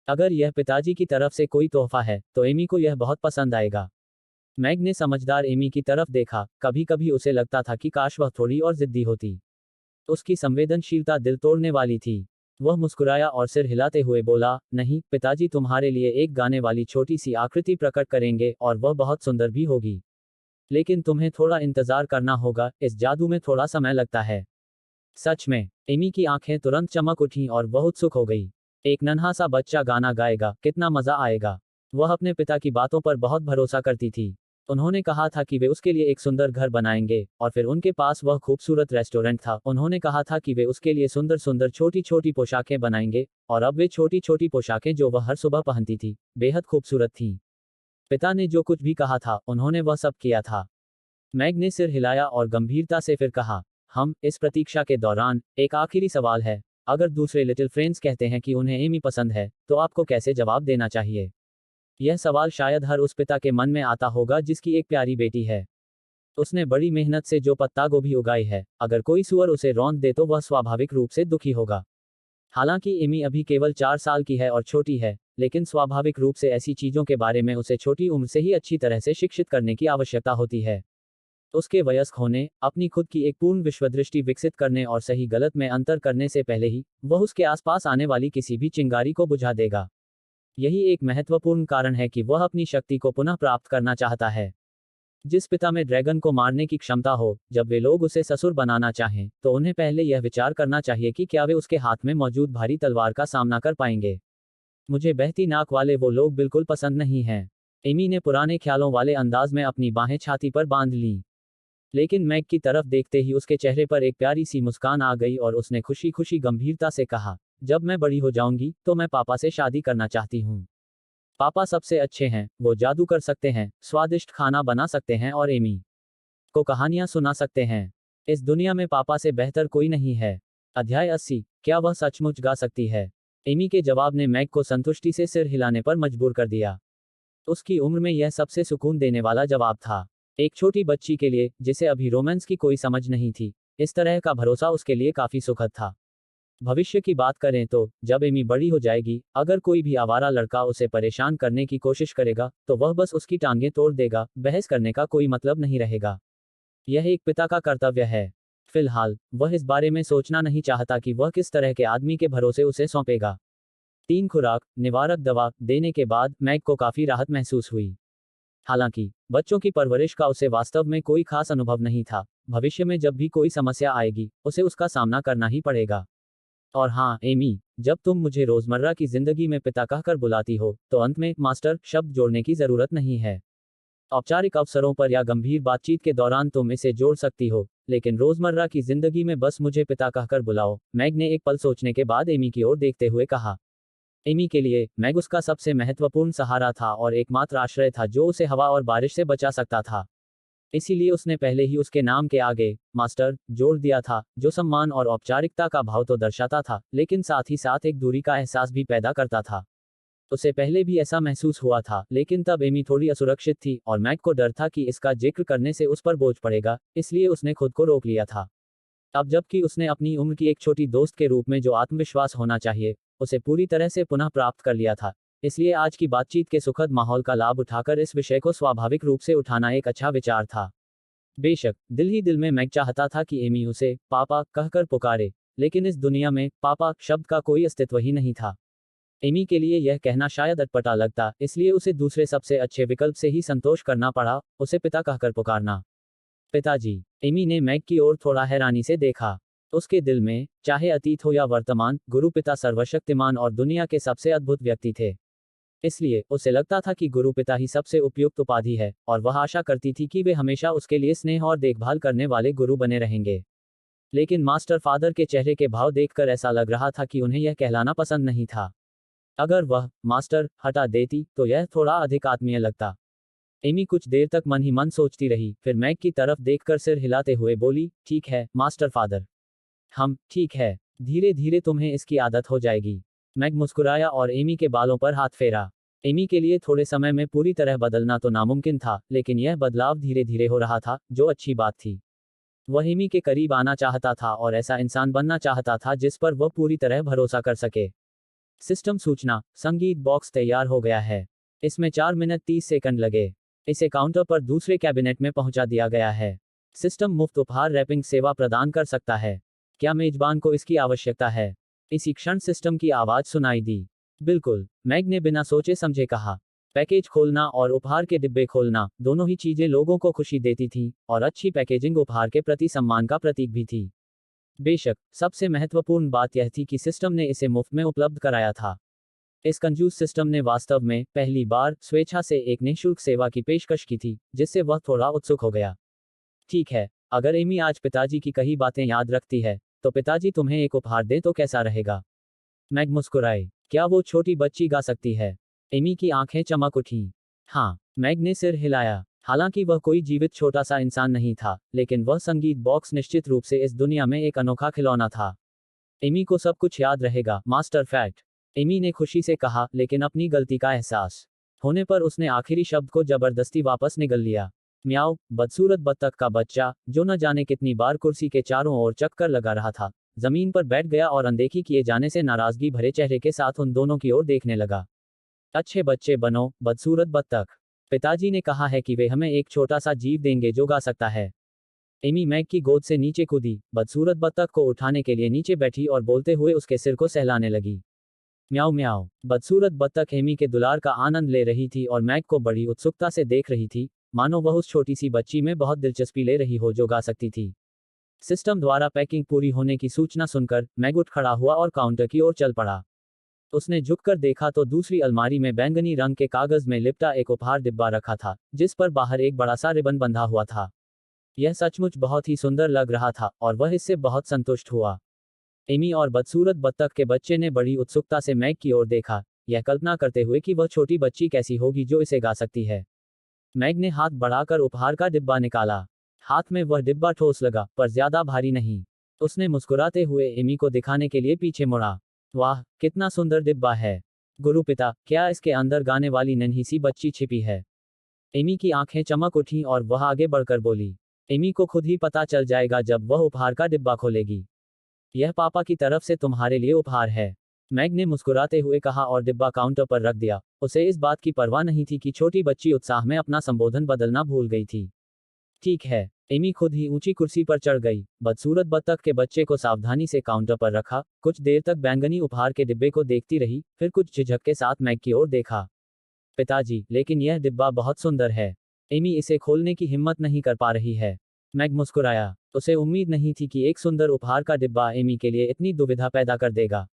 अगर यह पिताजी की तरफ से कोई तोहफा है, तो एमी को यह बहुत पसंद आएगा। मैग ने समझदार एमी की तरफ देखा। कभी कभी उसे लगता था कि काश वह थोड़ी और जिद्दी होती। उसकी संवेदनशीलता दिल तोड़ने वाली थी। वह मुस्कुराया और सिर हिलाते हुए बोला, नहीं, पिताजी तुम्हारे लिए एक गाने वाली छोटी सी आकृति प्रकट करेंगे, और वह बहुत सुंदर भी होगी। लेकिन तुम्हें थोड़ा इंतजार करना होगा, इस जादू में थोड़ा समय लगता है। सच में? एमी की आंखें तुरंत चमक उठीं और वह उत्सुक हो गई। एक नन्हा सा बच्चा गाना गाएगा, कितना मजा आएगा। वह अपने पिता की बातों पर बहुत भरोसा करती थी। उन्होंने कहा था कि वे उसके लिए एक सुंदर घर बनाएंगे, और फिर उनके पास वह खूबसूरत रेस्टोरेंट था। उन्होंने कहा था कि वे उसके लिए सुंदर सुंदर छोटी छोटी पोशाकें बनाएंगे, और अब वे छोटी छोटी पोशाकें जो वह हर सुबह पहनती थी, बेहद खूबसूरत थीं। पिता ने जो कुछ भी कहा था, उन्होंने वह सब किया था। मैग ने सिर हिलाया और गंभीरता से फिर कहा, हम इस प्रतीक्षा के दौरान, एक आखिरी सवाल है। अगर दूसरे लिटिल फ्रेंड्स कहते हैं कि उन्हें एमी पसंद है, तो आपको कैसे जवाब देना चाहिए? यह सवाल शायद हर उस पिता के मन में आता होगा जिसकी एक प्यारी बेटी है। उसने बड़ी मेहनत से जो पत्ता गोभी उगाई है, अगर कोई सुअर उसे रौंद दे तो वह स्वाभाविक रूप से दुखी होगा। हालांकि एमी अभी केवल 4 साल की है और छोटी है, लेकिन स्वाभाविक रूप से ऐसी चीजों के बारे में उसे छोटी उम्र से ही अच्छी तरह से शिक्षित करने की आवश्यकता होती है। उसके वयस्क होने, अपनी खुद की एक पूर्ण विश्वदृष्टि विकसित करने और सही गलत में अंतर करने से पहले ही, वह उसके आसपास आने वाली किसी भी चिंगारी को बुझा देगा। यही एक महत्वपूर्ण कारण है कि वह अपनी शक्ति को पुनः प्राप्त करना चाहता है। जिस पिता में ड्रैगन को मारने की क्षमता हो, जब वे लोग उसे ससुर बनाना चाहें, तो उन्हें पहले यह विचार करना चाहिए कि क्या वे उसके हाथ में मौजूद भारी तलवार का सामना कर पाएंगे। मुझे बहती नाक वाले वो लोग बिल्कुल पसंद नहीं हैं। एमी ने पुराने ख्यालों वाले अंदाज में अपनी बाहें छाती पर बांध लीं। लेकिन मैग की तरफ देखते ही उसके चेहरे पर एक प्यारी सी मुस्कान आ गई और उसने खुशी खुशी गंभीरता से कहा, जब मैं बड़ी हो जाऊंगी, तो मैं पापा से शादी करना चाहती हूँ। पापा सबसे अच्छे हैं, वो जादू कर सकते हैं, स्वादिष्ट खाना बना सकते हैं और एमी को कहानियां सुना सकते हैं। इस दुनिया में पापा से बेहतर कोई नहीं है। अध्याय 80। क्या वह सचमुच गा सकती है? एमी के जवाब ने मैग को संतुष्टि से सिर हिलाने पर मजबूर कर दिया। उसकी उम्र में यह सबसे सुकून देने वाला जवाब था। एक छोटी बच्ची के लिए, जिसे अभी रोमांस की कोई समझ नहीं थी, इस तरह का भरोसा उसके लिए काफी सुखद था। भविष्य की बात करें तो, जब एमी बड़ी हो जाएगी, अगर कोई भी आवारा लड़का उसे परेशान करने की कोशिश करेगा, तो वह बस उसकी टांगें तोड़ देगा। बहस करने का कोई मतलब नहीं रहेगा। यह एक पिता का कर्तव्य है। फिलहाल, वह इस बारे में सोचना नहीं चाहता कि वह किस तरह के आदमी के भरोसे उसे सौंपेगा। 3 खुराक, निवारक दवा देने के बाद मैग को काफी राहत महसूस हुई। हालांकि, बच्चों की परवरिश का उसे वास्तव में कोई खास अनुभव नहीं था। भविष्य में जब भी कोई समस्या आएगी, उसे उसका सामना करना ही पड़ेगा। और हाँ एमी, जब तुम मुझे रोजमर्रा की जिंदगी में पिता कहकर बुलाती हो तो अंत में मास्टर शब्द जोड़ने की जरूरत नहीं है। औपचारिक अवसरों पर या गंभीर बातचीत के दौरान तुम इसे जोड़ सकती हो, लेकिन रोजमर्रा की जिंदगी में बस मुझे पिता कहकर बुलाओ। मैग ने एक पल सोचने के बाद एमी की ओर देखते हुए कहा। एमी के लिए मैग उसका सबसे महत्वपूर्ण सहारा था और एकमात्र आश्रय था जो उसे हवा और बारिश से बचा सकता था। इसीलिए उसने पहले ही उसके नाम के आगे मास्टर जोड़ दिया था, जो सम्मान और औपचारिकता का भाव तो दर्शाता था, लेकिन साथ ही साथ एक दूरी का एहसास भी पैदा करता था। उसे पहले भी ऐसा महसूस हुआ था, लेकिन तब एमी थोड़ी असुरक्षित थी और मैग को डर था कि इसका जिक्र करने से उस पर बोझ पड़ेगा, इसलिए उसने खुद को रोक लिया था। अब जबकि उसने अपनी उम्र की एक छोटी दोस्त के रूप में जो आत्मविश्वास होना चाहिए, उसे पूरी तरह से पुनः प्राप्त कर लिया था। इसलिए आज की बातचीत के सुखद माहौल का लाभ उठाकर इस विषय को स्वाभाविक रूप से उठाना एक अच्छा विचार था। बेशक दिल ही दिल में मैग चाहता था कि एमी उसे पापा कहकर पुकारे, लेकिन इस दुनिया में पापा शब्द का कोई अस्तित्व ही नहीं था। एमी के लिए यह कहना शायद अटपटा लगता, इसलिए उसे दूसरे सबसे अच्छे विकल्प से ही संतोष करना पड़ा, उसे पिता कहकर पुकारना। पिताजी। एमी ने मैग की ओर थोड़ा हैरानी से देखा। उसके दिल में, चाहे अतीत हो या वर्तमान, गुरु पिता सर्वशक्तिमान और दुनिया के सबसे अद्भुत व्यक्ति थे। इसलिए उसे लगता था कि गुरु पिता ही सबसे उपयुक्त उपाधि है, और वह आशा करती थी कि वे हमेशा उसके लिए स्नेह और देखभाल करने वाले गुरु बने रहेंगे। लेकिन मास्टर फादर के चेहरे के भाव देखकर ऐसा लग रहा था कि उन्हें यह कहलाना पसंद नहीं था। अगर वह मास्टर हटा देती तो यह थोड़ा अधिक आत्मीय लगता। एमी कुछ देर तक मन ही मन सोचती रही, फिर मैग की तरफ देखकर सिर हिलाते हुए बोली, ठीक है मास्टर फादर। हम ठीक है, धीरे धीरे तुम्हें इसकी आदत हो जाएगी। मैग मुस्कुराया और एमी के बालों पर हाथ फेरा। एमी के लिए थोड़े समय में पूरी तरह बदलना तो नामुमकिन था, लेकिन यह बदलाव धीरे धीरे हो रहा था, जो अच्छी बात थी। वह एमी के करीब आना चाहता था और ऐसा इंसान बनना चाहता था जिस पर वह पूरी तरह भरोसा कर सके। सिस्टम सूचना, संगीत बॉक्स तैयार हो गया है। इसमें 4 मिनट 30 सेकंड लगे। इसे काउंटर पर दूसरे कैबिनेट में पहुंचा दिया गया है। सिस्टम मुफ्त उपहार रैपिंग सेवा प्रदान कर सकता है। क्या मेजबान को इसकी आवश्यकता है? इसी क्षण सिस्टम की आवाज सुनाई दी। बिल्कुल, मैग ने बिना सोचे समझे कहा। पैकेज खोलना और उपहार के डिब्बे खोलना, दोनों ही चीजें लोगों को खुशी देती थीं, और अच्छी पैकेजिंग उपहार के प्रति सम्मान का प्रतीक भी थी। बेशक, सबसे महत्वपूर्ण बात यह थी कि सिस्टम ने इसे मुफ्त में उपलब्ध कराया था। इस कंजूस सिस्टम ने वास्तव में पहली बार स्वेच्छा से एक निःशुल्क सेवा की पेशकश की थी, जिससे वह थोड़ा उत्सुक हो गया। ठीक है, अगर एमी आज पिताजी की कही बातें याद रखती है, तो पिताजी तुम्हें एक उपहार दें तो कैसा रहेगा? मैग मुस्कुराई। क्या वो छोटी बच्ची गा सकती है? एमी की आंखें चमक उठीं। हाँ, मैग ने सिर हिलाया। हालांकि वह कोई जीवित छोटा सा इंसान नहीं था, लेकिन वह संगीत बॉक्स निश्चित रूप से इस दुनिया में एक अनोखा खिलौना था। एमी को सब कुछ याद रहेगा, मास्टर फैक्ट। एमी ने खुशी से कहा, लेकिन अपनी गलती का एहसास होने पर उसने आखिरी शब्द को जबरदस्ती वापस निगल लिया। म्याओ, बदसूरत बत्तख का बच्चा, जो न जाने कितनी बार कुर्सी के चारों ओर चक्कर लगा रहा था, जमीन पर बैठ गया और अनदेखी किए जाने से नाराजगी भरे चेहरे के साथ उन दोनों की ओर देखने लगा। अच्छे बच्चे बनो, बदसूरत बत्तख। पिताजी ने कहा है कि वे हमें एक छोटा सा जीव देंगे जो गा सकता है। एमी मैग की गोद से नीचे कूदी, बदसूरत बत्तख को उठाने के लिए नीचे बैठी और बोलते हुए उसके सिर को सहलाने लगी। म्याऊ म्याऊ। बदसूरत बत्तख एमी के दुलार का आनंद ले रही थी और मैग को बड़ी उत्सुकता से देख रही थी, मानो वह उस छोटी सी बच्ची में बहुत दिलचस्पी ले रही हो जो गा सकती थी। सिस्टम द्वारा पैकिंग पूरी होने की सूचना सुनकर मैग उठ खड़ा हुआ और काउंटर की ओर चल पड़ा। उसने झुककर देखा तो दूसरी अलमारी में बैंगनी रंग के कागज में लिपटा एक उपहार डिब्बा रखा था, जिस पर बाहर एक बड़ा सा रिबन बंधा हुआ था। यह सचमुच बहुत ही सुंदर लग रहा था और वह इससे बहुत संतुष्ट हुआ। एमी और बदसूरत बत्तख के बच्चे ने बड़ी उत्सुकता से मैग की ओर देखा, यह कल्पना करते हुए कि वह छोटी बच्ची कैसी होगी जो इसे गा सकती है। मैग ने हाथ बढ़ाकर उपहार का डिब्बा निकाला। हाथ में वह डिब्बा ठोस लगा, पर ज्यादा भारी नहीं। उसने मुस्कुराते हुए एमी को दिखाने के लिए पीछे मुड़ा। वाह, कितना सुंदर डिब्बा है। गुरु पिता, क्या इसके अंदर गाने वाली नन्ही सी बच्ची छिपी है? एमी की आंखें चमक उठीं और वह आगे बढ़कर बोली। एमी को खुद ही पता चल जाएगा जब वह उपहार का डिब्बा खोलेगी। यह पापा की तरफ से तुम्हारे लिए उपहार है। मैग ने मुस्कुराते हुए कहा और डिब्बा काउंटर पर रख दिया। उसे इस बात की परवाह नहीं थी कि छोटी बच्ची उत्साह में अपना संबोधन बदलना भूल गई थी। ठीक है। एमी खुद ही ऊंची कुर्सी पर चढ़ गई, बदसूरत बत्तख के बच्चे को सावधानी से काउंटर पर रखा, कुछ देर तक बैंगनी उपहार के डिब्बे को देखती रही, फिर कुछ झिझक के साथ मैग की ओर देखा। पिताजी, लेकिन यह डिब्बा बहुत सुंदर है। एमी इसे खोलने की हिम्मत नहीं कर पा रही है। मैग मुस्कुराया। उसे उम्मीद नहीं थी कि एक सुंदर उपहार का डिब्बा एमी के लिए इतनी दुविधा पैदा कर देगा।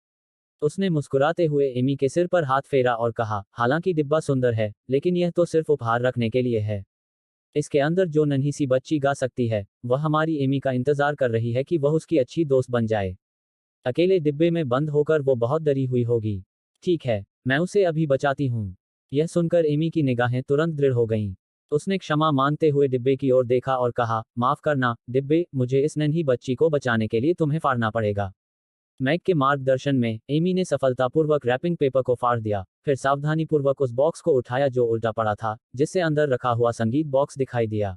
उसने मुस्कुराते हुए एमी के सिर पर हाथ फेरा और कहा, हालांकि डिब्बा सुंदर है, लेकिन यह तो सिर्फ उपहार रखने के लिए है। इसके अंदर जो नन्ही सी बच्ची गा सकती है, वह हमारी एमी का इंतजार कर रही है कि वह उसकी अच्छी दोस्त बन जाए। अकेले डिब्बे में बंद होकर वो बहुत डरी हुई होगी। ठीक है, मैं उसे अभी बचाती हूँ। यह सुनकर एमी की निगाहें तुरंत दृढ़ हो गईं। उसने क्षमा मांगते हुए डिब्बे की ओर देखा और कहा, माफ करना डिब्बे, मुझे इस नन्ही बच्ची को बचाने के लिए तुम्हें फाड़ना पड़ेगा। मैग के मार्गदर्शन में एमी ने सफलतापूर्वक रैपिंग पेपर को फाड़ दिया, फिर सावधानीपूर्वक उस बॉक्स को उठाया जो उल्टा पड़ा था, जिससे अंदर रखा हुआ संगीत बॉक्स दिखाई दिया।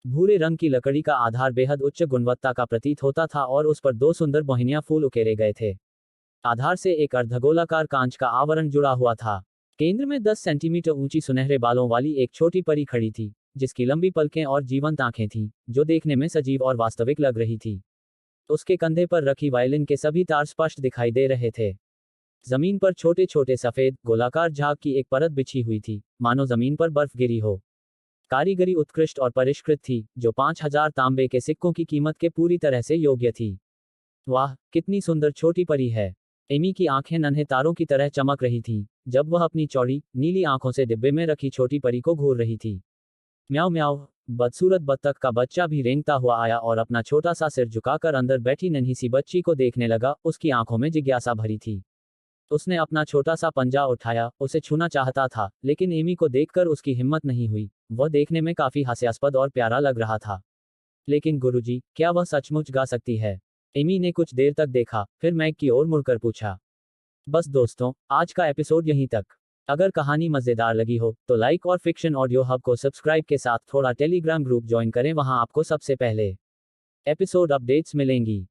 भूरे रंग की लकड़ी का आधार बेहद उच्च गुणवत्ता का प्रतीत होता था और उस पर दो सुंदर मोहिनियां फूल उकेरे गए थे। आधार से एक अर्धगोलाकार कांच का आवरण जुड़ा हुआ था। केंद्र में 10 सेंटीमीटर ऊंची सुनहरे बालों वाली एक छोटी परी खड़ी थी, जिसकी लंबी पलकें और जीवंत आंखें थीं, जो देखने में सजीव और वास्तविक लग रही थी। उसके कंधे पर रखी वायलिन के सभी तार स्पष्ट दिखाई दे रहे थे। जमीन पर छोटे छोटे सफेद गोलाकार झाग की एक परत बिछी हुई थी, मानो जमीन पर बर्फ गिरी हो। कारीगरी उत्कृष्ट और परिष्कृत थी, जो 5000 तांबे के सिक्कों की कीमत के पूरी तरह से योग्य थी। वाह, कितनी सुंदर छोटी परी है। एमी की आंखें नन्हे तारों की तरह चमक रही थीं, जब वह अपनी चौड़ी, नीली आंखों से डिब्बे में रखी छोटी परी को घूर रही थी। म्याऊं म्याऊं। बदसूरत बत्तख का बच्चा भी रेंगता हुआ आया और अपना छोटा सा सिर झुकाकर अंदर बैठी नन्ही सी बच्ची को देखने लगा। उसकी आंखों में जिज्ञासा भरी थी। उसने अपना छोटा सा पंजा उठाया, उसे छूना चाहता था, लेकिन एमी को देखकर उसकी हिम्मत नहीं हुई। वह देखने में काफी हास्यास्पद और प्यारा लग रहा था। लेकिन गुरुजी, क्या वह सचमुच गा सकती है? एमी ने कुछ देर तक देखा, फिर मैग की ओर मुड़कर पूछा। बस दोस्तों, आज का एपिसोड यहीं तक। अगर कहानी मजेदार लगी हो तो लाइक और फिक्शन ऑडियो हब को सब्सक्राइब के साथ थोड़ा टेलीग्राम ग्रुप ज्वाइन करें, वहां आपको सबसे पहले एपिसोड अपडेट्स मिलेंगी।